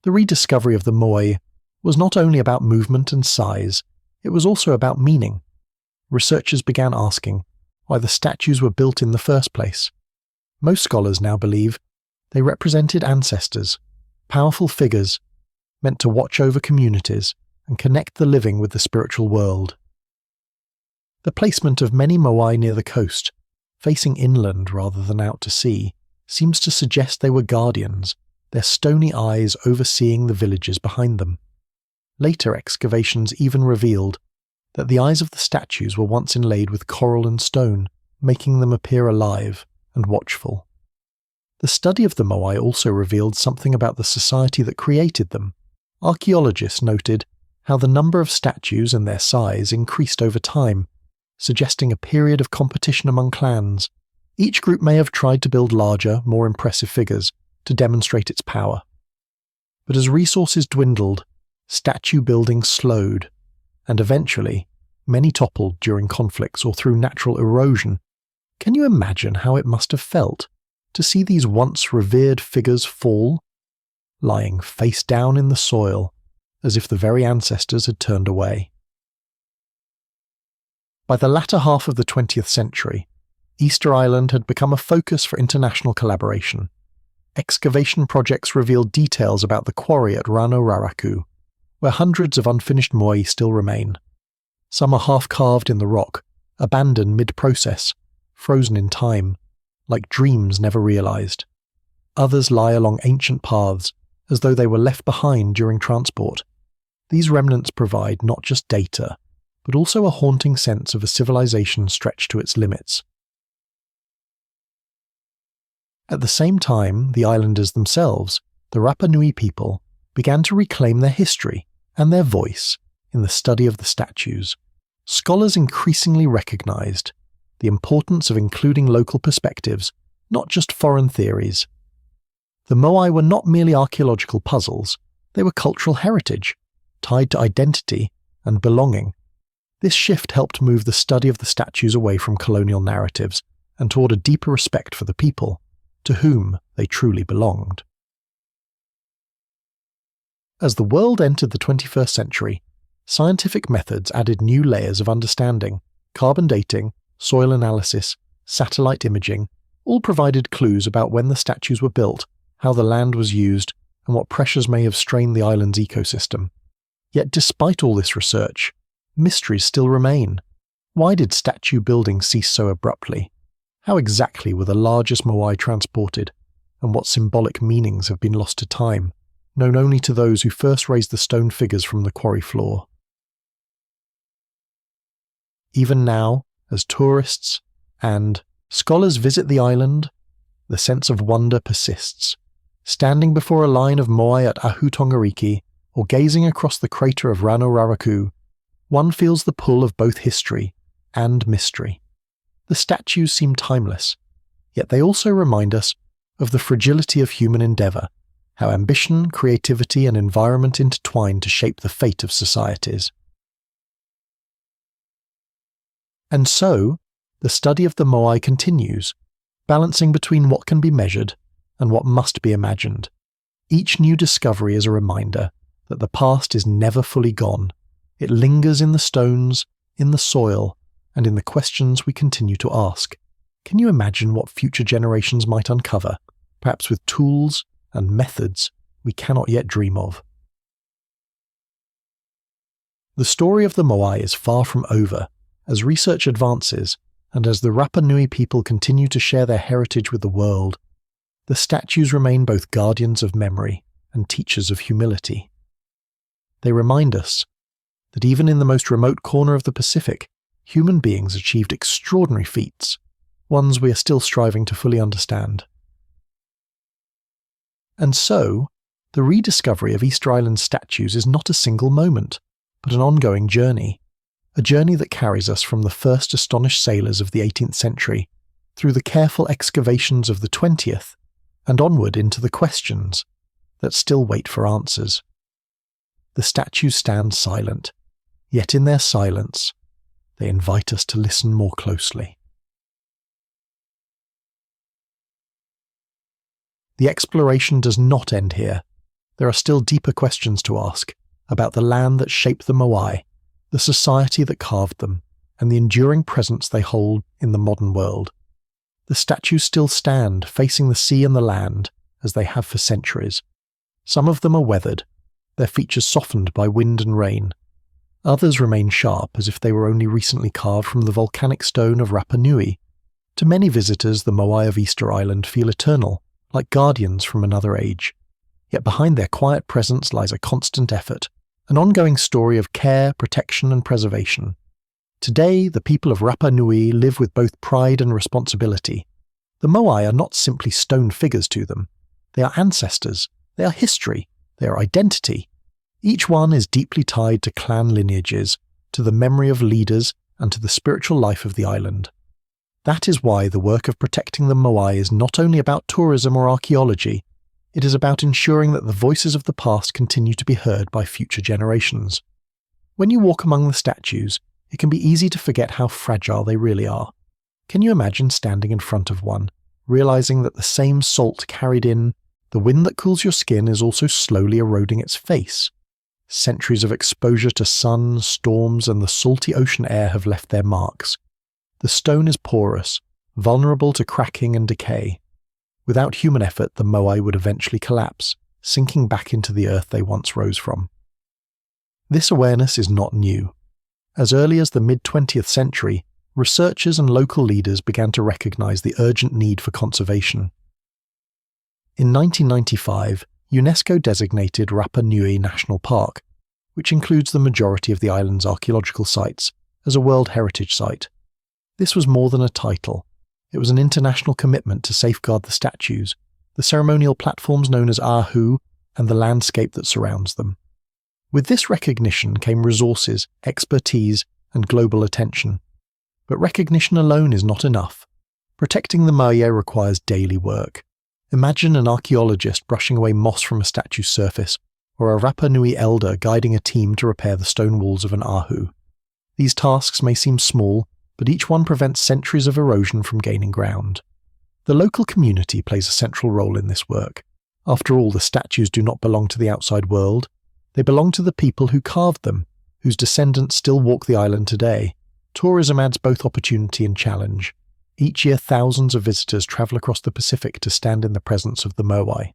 [SPEAKER 1] The rediscovery of the Moai was not only about movement and size, it was also about meaning. Researchers began asking why the statues were built in the first place. Most scholars now believe they represented ancestors, powerful figures meant to watch over communities and connect the living with the spiritual world. The placement of many Moai near the coast, facing inland rather than out to sea, seems to suggest they were guardians, their stony eyes overseeing the villages behind them. Later excavations even revealed that the eyes of the statues were once inlaid with coral and stone, making them appear alive and watchful. The study of the Moai also revealed something about the society that created them. Archaeologists noted how the number of statues and their size increased over time, suggesting a period of competition among clans. Each group may have tried to build larger, more impressive figures to demonstrate its power. But as resources dwindled, statue building slowed, and eventually, many toppled during conflicts or through natural erosion. Can you imagine how it must have felt to see these once revered figures fall, lying face down in the soil, as if the very ancestors had turned away? By the latter half of the 20th century, Easter Island had become a focus for international collaboration. Excavation projects revealed details about the quarry at Rano Raraku, where hundreds of unfinished moai still remain. Some are half-carved in the rock, abandoned mid-process, frozen in time, like dreams never realized. Others lie along ancient paths, as though they were left behind during transport. These remnants provide not just data, but also a haunting sense of a civilization stretched to its limits. At the same time, the islanders themselves, the Rapa Nui people, began to reclaim their history and their voice in the study of the statues. Scholars increasingly recognized the importance of including local perspectives, not just foreign theories. The Moai were not merely archaeological puzzles, they were cultural heritage, tied to identity and belonging. This shift helped move the study of the statues away from colonial narratives and toward a deeper respect for the people, to whom they truly belonged. As the world entered the 21st century, scientific methods added new layers of understanding. Carbon dating, soil analysis, satellite imaging, all provided clues about when the statues were built, how the land was used, and what pressures may have strained the island's ecosystem. Yet despite all this research, mysteries still remain. Why did statue building cease so abruptly? How exactly were the largest Moai transported, and what symbolic meanings have been lost to time, known only to those who first raised the stone figures from the quarry floor? Even now, as tourists and scholars visit the island, the sense of wonder persists. Standing before a line of Moai at Ahu Tongariki, or gazing across the crater of Rano Raraku, one feels the pull of both history and mystery. The statues seem timeless, yet they also remind us of the fragility of human endeavour, how ambition, creativity and environment intertwine to shape the fate of societies. And so, the study of the Moai continues, balancing between what can be measured and what must be imagined. Each new discovery is a reminder that the past is never fully gone. It lingers in the stones, in the soil, and in the questions we continue to ask. Can you imagine what future generations might uncover, perhaps with tools and methods we cannot yet dream of? The story of the Moai is far from over. As research advances, and as the Rapa Nui people continue to share their heritage with the world, the statues remain both guardians of memory and teachers of humility. They remind us that even in the most remote corner of the Pacific, human beings achieved extraordinary feats, ones we are still striving to fully understand. And so, the rediscovery of Easter Island statues is not a single moment, but an ongoing journey. A journey that carries us from the first astonished sailors of the 18th century, through the careful excavations of the 20th, and onward into the questions that still wait for answers. The statues stand silent, yet in their silence, they invite us to listen more closely. The exploration does not end here. There are still deeper questions to ask about the land that shaped the Moai, the society that carved them, and the enduring presence they hold in the modern world. The statues still stand, facing the sea and the land, as they have for centuries. Some of them are weathered, their features softened by wind and rain. Others remain sharp, as if they were only recently carved from the volcanic stone of Rapa Nui. To many visitors, the Moai of Easter Island feel eternal, like guardians from another age. Yet behind their quiet presence lies a constant effort, an ongoing story of care, protection and preservation. Today, the people of Rapa Nui live with both pride and responsibility. The Moai are not simply stone figures to them. They are ancestors, they are history, they are identity. Each one is deeply tied to clan lineages, to the memory of leaders and to the spiritual life of the island. That is why the work of protecting the Moai is not only about tourism or archaeology, it is about ensuring that the voices of the past continue to be heard by future generations. When you walk among the statues, it can be easy to forget how fragile they really are. Can you imagine standing in front of one, realizing that the same salt carried in the wind that cools your skin is also slowly eroding its face? Centuries of exposure to sun, storms, and the salty ocean air have left their marks. The stone is porous, vulnerable to cracking and decay. Without human effort, the Moai would eventually collapse, sinking back into the earth they once rose from. This awareness is not new. As early as the mid-20th century, researchers and local leaders began to recognize the urgent need for conservation. In 1995, UNESCO designated Rapa Nui National Park, which includes the majority of the island's archaeological sites, as a World Heritage Site. This was more than a title. It was an international commitment to safeguard the statues, the ceremonial platforms known as ahu, and the landscape that surrounds them. With this recognition came resources, expertise, and global attention. But recognition alone is not enough. Protecting the Moai requires daily work. Imagine an archaeologist brushing away moss from a statue's surface, or a Rapa Nui elder guiding a team to repair the stone walls of an ahu. These tasks may seem small, but each one prevents centuries of erosion from gaining ground. The local community plays a central role in this work. After all, the statues do not belong to the outside world. They belong to the people who carved them, whose descendants still walk the island today. Tourism adds both opportunity and challenge. Each year, thousands of visitors travel across the Pacific to stand in the presence of the Moai.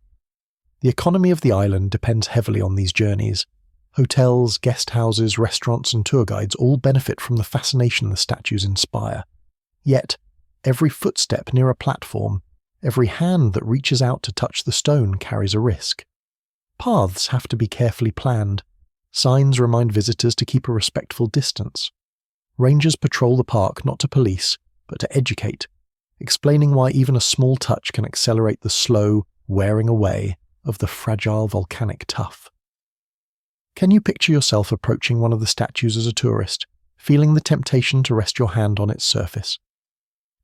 [SPEAKER 1] The economy of the island depends heavily on these journeys. Hotels, guest houses, restaurants, and tour guides all benefit from the fascination the statues inspire. Yet, every footstep near a platform, every hand that reaches out to touch the stone carries a risk. Paths have to be carefully planned. Signs remind visitors to keep a respectful distance. Rangers patrol the park not to police, but to educate, explaining why even a small touch can accelerate the slow wearing away of the fragile volcanic tuff. Can you picture yourself approaching one of the statues as a tourist, feeling the temptation to rest your hand on its surface?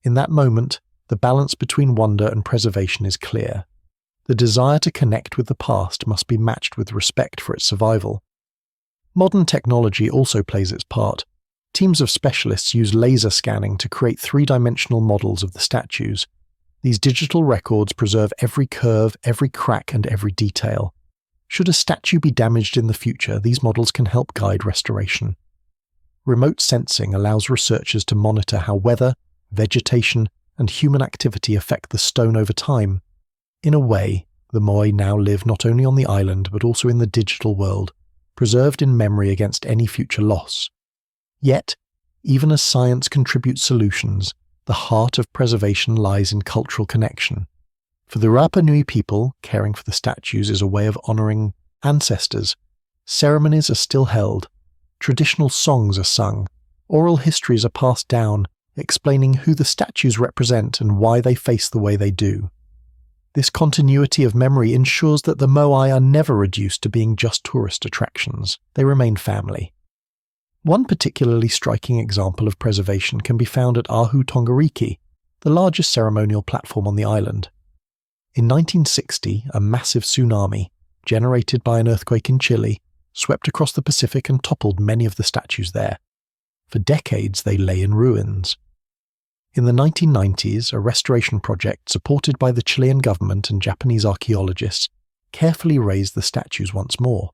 [SPEAKER 1] In that moment, the balance between wonder and preservation is clear. The desire to connect with the past must be matched with respect for its survival. Modern technology also plays its part. Teams of specialists use laser scanning to create three-dimensional models of the statues. These digital records preserve every curve, every crack, and every detail. Should a statue be damaged in the future, these models can help guide restoration. Remote sensing allows researchers to monitor how weather, vegetation, and human activity affect the stone over time. In a way, the Moai now live not only on the island but also in the digital world, preserved in memory against any future loss. Yet, even as science contributes solutions, the heart of preservation lies in cultural connection. For the Rapa Nui people, caring for the statues is a way of honouring ancestors. Ceremonies are still held, traditional songs are sung, oral histories are passed down, explaining who the statues represent and why they face the way they do. This continuity of memory ensures that the Moai are never reduced to being just tourist attractions. They remain family. One particularly striking example of preservation can be found at Ahu Tongariki, the largest ceremonial platform on the island. In 1960, a massive tsunami, generated by an earthquake in Chile, swept across the Pacific and toppled many of the statues there. For decades, they lay in ruins. In the 1990s, a restoration project supported by the Chilean government and Japanese archaeologists carefully raised the statues once more.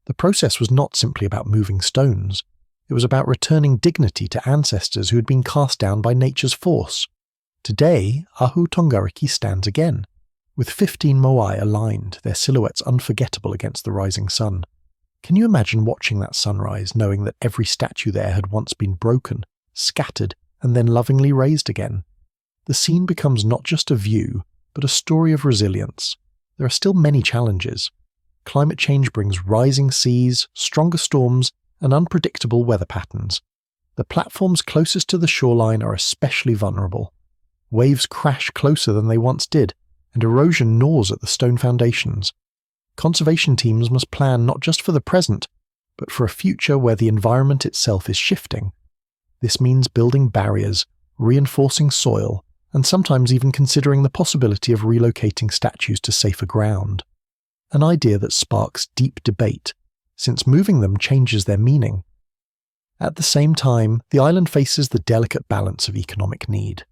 [SPEAKER 1] The process was not simply about moving stones. It was about returning dignity to ancestors who had been cast down by nature's force. Today, Ahu Tongariki stands again, with 15 Moai aligned, their silhouettes unforgettable against the rising sun. Can you imagine watching that sunrise, knowing that every statue there had once been broken, scattered, and then lovingly raised again? The scene becomes not just a view, but a story of resilience. There are still many challenges. Climate change brings rising seas, stronger storms, and unpredictable weather patterns. The platforms closest to the shoreline are especially vulnerable. Waves crash closer than they once did, and erosion gnaws at the stone foundations. Conservation teams must plan not just for the present, but for a future where the environment itself is shifting. This means building barriers, reinforcing soil, and sometimes even considering the possibility of relocating statues to safer ground. An idea that sparks deep debate, since moving them changes their meaning. At the same time, the island faces the delicate balance of economic need.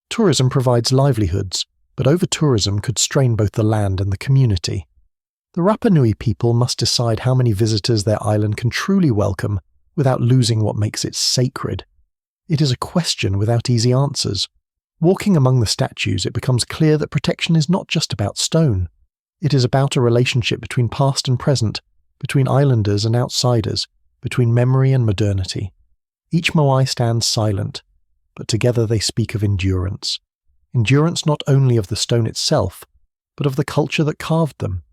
[SPEAKER 1] Tourism provides livelihoods, but over-tourism could strain both the land and the community. The Rapa Nui people must decide how many visitors their island can truly welcome without losing what makes it sacred. It is a question without easy answers. Walking among the statues, it becomes clear that protection is not just about stone. It is about a relationship between past and present, between islanders and outsiders, between memory and modernity. Each Moai stands silent, but together they speak of endurance. Endurance not only of the stone itself, but of the culture that carved them.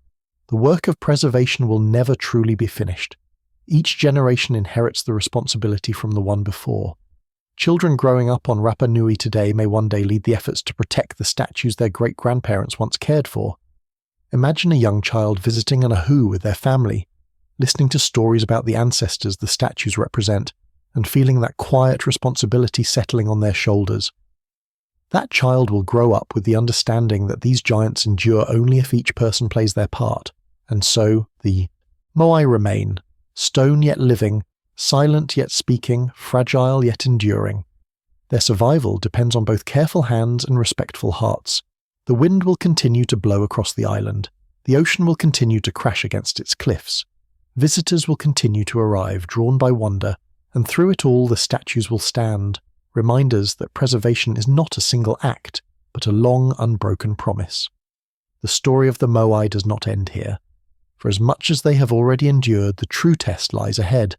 [SPEAKER 1] The work of preservation will never truly be finished. Each generation inherits the responsibility from the one before. Children growing up on Rapa Nui today may one day lead the efforts to protect the statues their great-grandparents once cared for. Imagine a young child visiting an ahu with their family, listening to stories about the ancestors the statues represent, and feeling that quiet responsibility settling on their shoulders. That child will grow up with the understanding that these giants endure only if each person plays their part, and so the Moai remain, stone yet living, silent yet speaking, fragile yet enduring. Their survival depends on both careful hands and respectful hearts. The wind will continue to blow across the island. The ocean will continue to crash against its cliffs. Visitors will continue to arrive, drawn by wonder, and through it all the statues will stand, reminders that preservation is not a single act, but a long, unbroken promise. The story of the Moai does not end here. For as much as they have already endured, the true test lies ahead,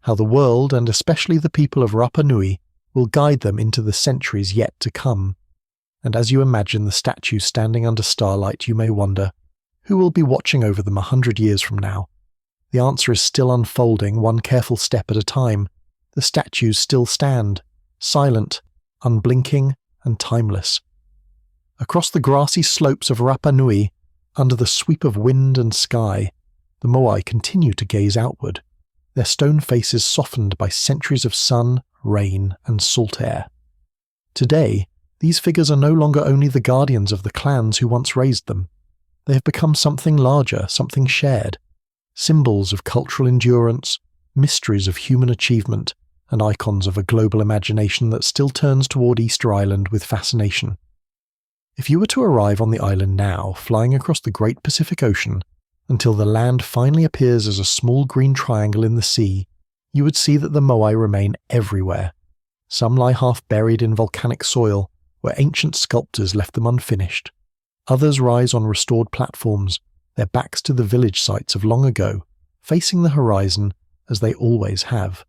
[SPEAKER 1] how the world, and especially the people of Rapa Nui, will guide them into the centuries yet to come. And as you imagine the statues standing under starlight, you may wonder, who will be watching over them 100 years from now? The answer is still unfolding, one careful step at a time. The statues still stand, silent, unblinking, and timeless. Across the grassy slopes of Rapa Nui, under the sweep of wind and sky, the Moai continue to gaze outward, their stone faces softened by centuries of sun, rain, and salt air. Today, these figures are no longer only the guardians of the clans who once raised them. They have become something larger, something shared, symbols of cultural endurance, mysteries of human achievement, and icons of a global imagination that still turns toward Easter Island with fascination. If you were to arrive on the island now, flying across the Great Pacific Ocean, until the land finally appears as a small green triangle in the sea, you would see that the Moai remain everywhere. Some lie half buried in volcanic soil, where ancient sculptors left them unfinished. Others rise on restored platforms, their backs to the village sites of long ago, facing the horizon as they always have.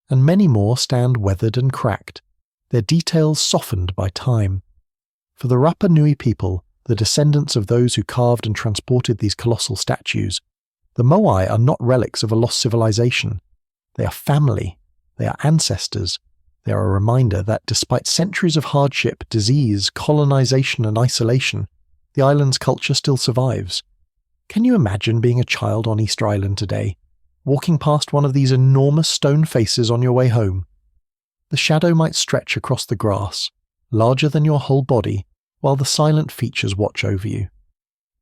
[SPEAKER 1] And many more stand weathered and cracked, their details softened by time. For the Rapa Nui people, the descendants of those who carved and transported these colossal statues, the Moai are not relics of a lost civilization. They are family, they are ancestors, they are a reminder that despite centuries of hardship, disease, colonization and isolation, the island's culture still survives. Can you imagine being a child on Easter Island today, walking past one of these enormous stone faces on your way home? The shadow might stretch across the grass, larger than your whole body, while the silent features watch over you.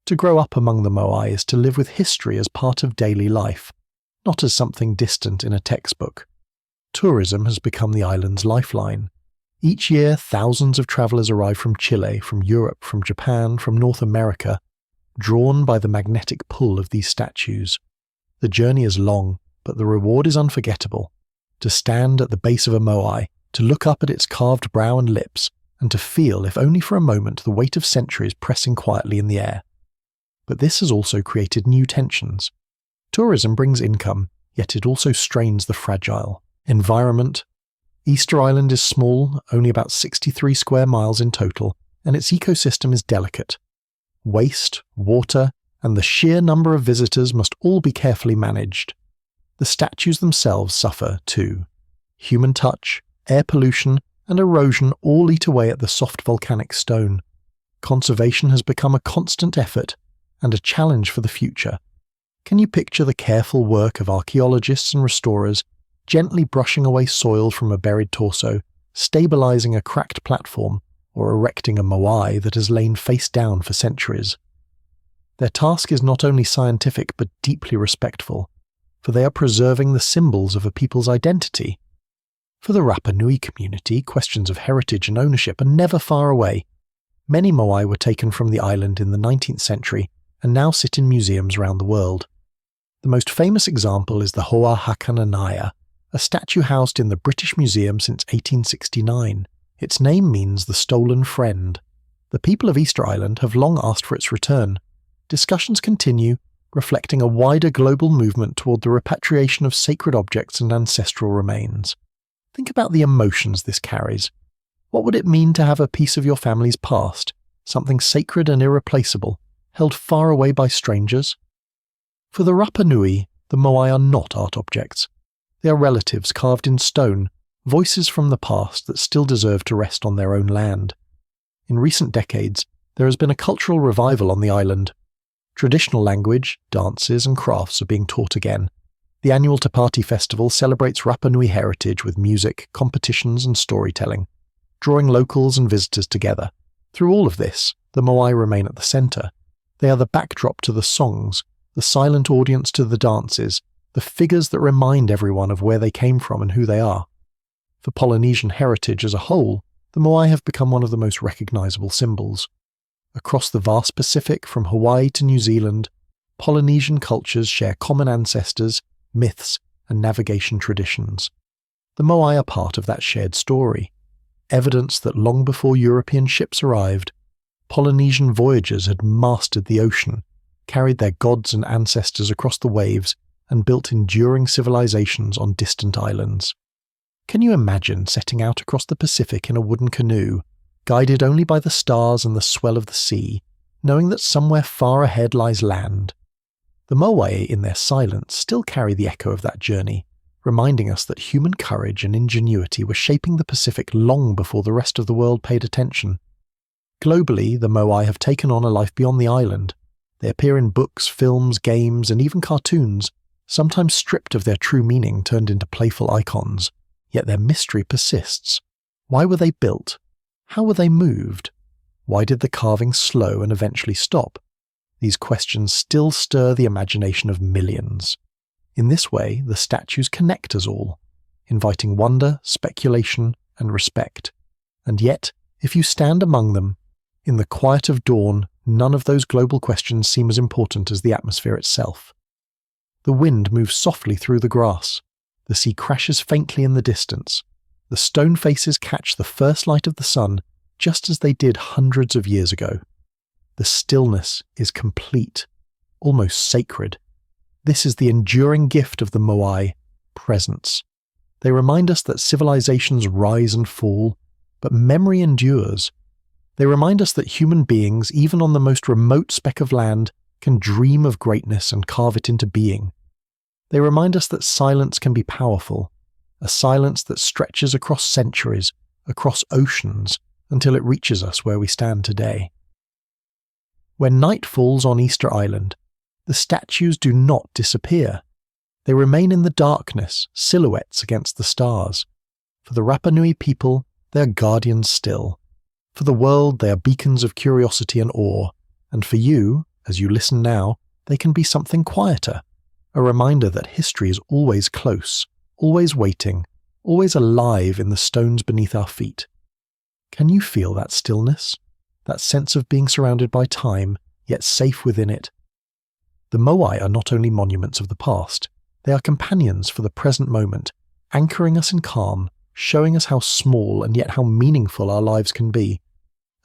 [SPEAKER 1] To grow up among the Moai is to live with history as part of daily life, not as something distant in a textbook. Tourism has become the island's lifeline. Each year, thousands of travelers arrive from Chile, from Europe, from Japan, from North America, drawn by the magnetic pull of these statues. The journey is long, but the reward is unforgettable. To stand at the base of a Moai, to look up at its carved brow and lips, and to feel, if only for a moment, the weight of centuries pressing quietly in the air. But this has also created new tensions. Tourism brings income, yet it also strains the fragile. Environment. Easter Island is small, only about 63 square miles in total, and its ecosystem is delicate. Waste, water, and the sheer number of visitors must all be carefully managed. The statues themselves suffer too. Human touch, air pollution, and erosion all eat away at the soft volcanic stone. Conservation has become a constant effort and a challenge for the future. Can you picture the careful work of archaeologists and restorers, gently brushing away soil from a buried torso, stabilizing a cracked platform, or erecting a Moai that has lain face down for centuries? Their task is not only scientific but deeply respectful, for they are preserving the symbols of a people's identity. For the Rapa Nui community, questions of heritage and ownership are never far away. Many Moai were taken from the island in the 19th century and now sit in museums around the world. The most famous example is the Hoa Hakananaya, a statue housed in the British Museum since 1869. Its name means the stolen friend. The people of Easter Island have long asked for its return. Discussions continue, reflecting a wider global movement toward the repatriation of sacred objects and ancestral remains. Think about the emotions this carries. What would it mean to have a piece of your family's past, something sacred and irreplaceable, held far away by strangers? For the Rapa Nui, the Moai are not art objects. They are relatives carved in stone, voices from the past that still deserve to rest on their own land. In recent decades, there has been a cultural revival on the island. Traditional language, dances and crafts are being taught again. The annual Tapati Festival celebrates Rapa Nui heritage with music, competitions and storytelling, drawing locals and visitors together. Through all of this, the Moai remain at the centre. They are the backdrop to the songs, the silent audience to the dances, the figures that remind everyone of where they came from and who they are. For Polynesian heritage as a whole, the Moai have become one of the most recognisable symbols. Across the vast Pacific, from Hawaii to New Zealand, Polynesian cultures share common ancestors, myths, and navigation traditions. The Moai are part of that shared story, evidence that long before European ships arrived, Polynesian voyagers had mastered the ocean, carried their gods and ancestors across the waves, and built enduring civilizations on distant islands. Can you imagine setting out across the Pacific in a wooden canoe, guided only by the stars and the swell of the sea, knowing that somewhere far ahead lies land? The Moai, in their silence, still carry the echo of that journey, reminding us that human courage and ingenuity were shaping the Pacific long before the rest of the world paid attention. Globally, the Moai have taken on a life beyond the island. They appear in books, films, games, and even cartoons, sometimes stripped of their true meaning, turned into playful icons. Yet their mystery persists. Why were they built? How were they moved? Why did the carving slow and eventually stop? These questions still stir the imagination of millions. In this way, the statues connect us all, inviting wonder, speculation, and respect. And yet, if you stand among them, in the quiet of dawn, none of those global questions seem as important as the atmosphere itself. The wind moves softly through the grass. The sea crashes faintly in the distance. The stone faces catch the first light of the sun, just as they did hundreds of years ago. The stillness is complete, almost sacred. This is the enduring gift of the Moai, presence. They remind us that civilizations rise and fall, but memory endures. They remind us that human beings, even on the most remote speck of land, can dream of greatness and carve it into being. They remind us that silence can be powerful, a silence that stretches across centuries, across oceans, until it reaches us where we stand today. When night falls on Easter Island, the statues do not disappear. They remain in the darkness, silhouettes against the stars. For the Rapa Nui people, they are guardians still. For the world, they are beacons of curiosity and awe. And for you, as you listen now, they can be something quieter. A reminder that history is always close, always waiting, always alive in the stones beneath our feet. Can you feel that stillness? That sense of being surrounded by time, yet safe within it? The Moai are not only monuments of the past, they are companions for the present moment, anchoring us in calm, showing us how small and yet how meaningful our lives can be.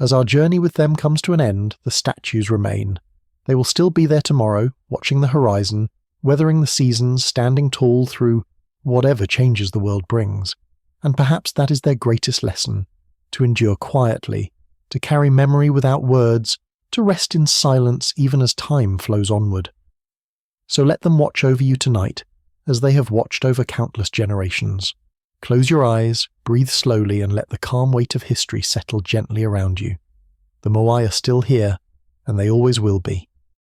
[SPEAKER 1] As our journey with them comes to an end, the statues remain. They will still be there tomorrow, watching the horizon, weathering the seasons, standing tall through whatever changes the world brings. And perhaps that is their greatest lesson, to endure quietly, to carry memory without words, to rest in silence even as time flows onward. So let them watch over you tonight, as they have watched over countless generations. Close your eyes, breathe slowly, and let the calm weight of history settle gently around you. The Moai are still here, and they always will be.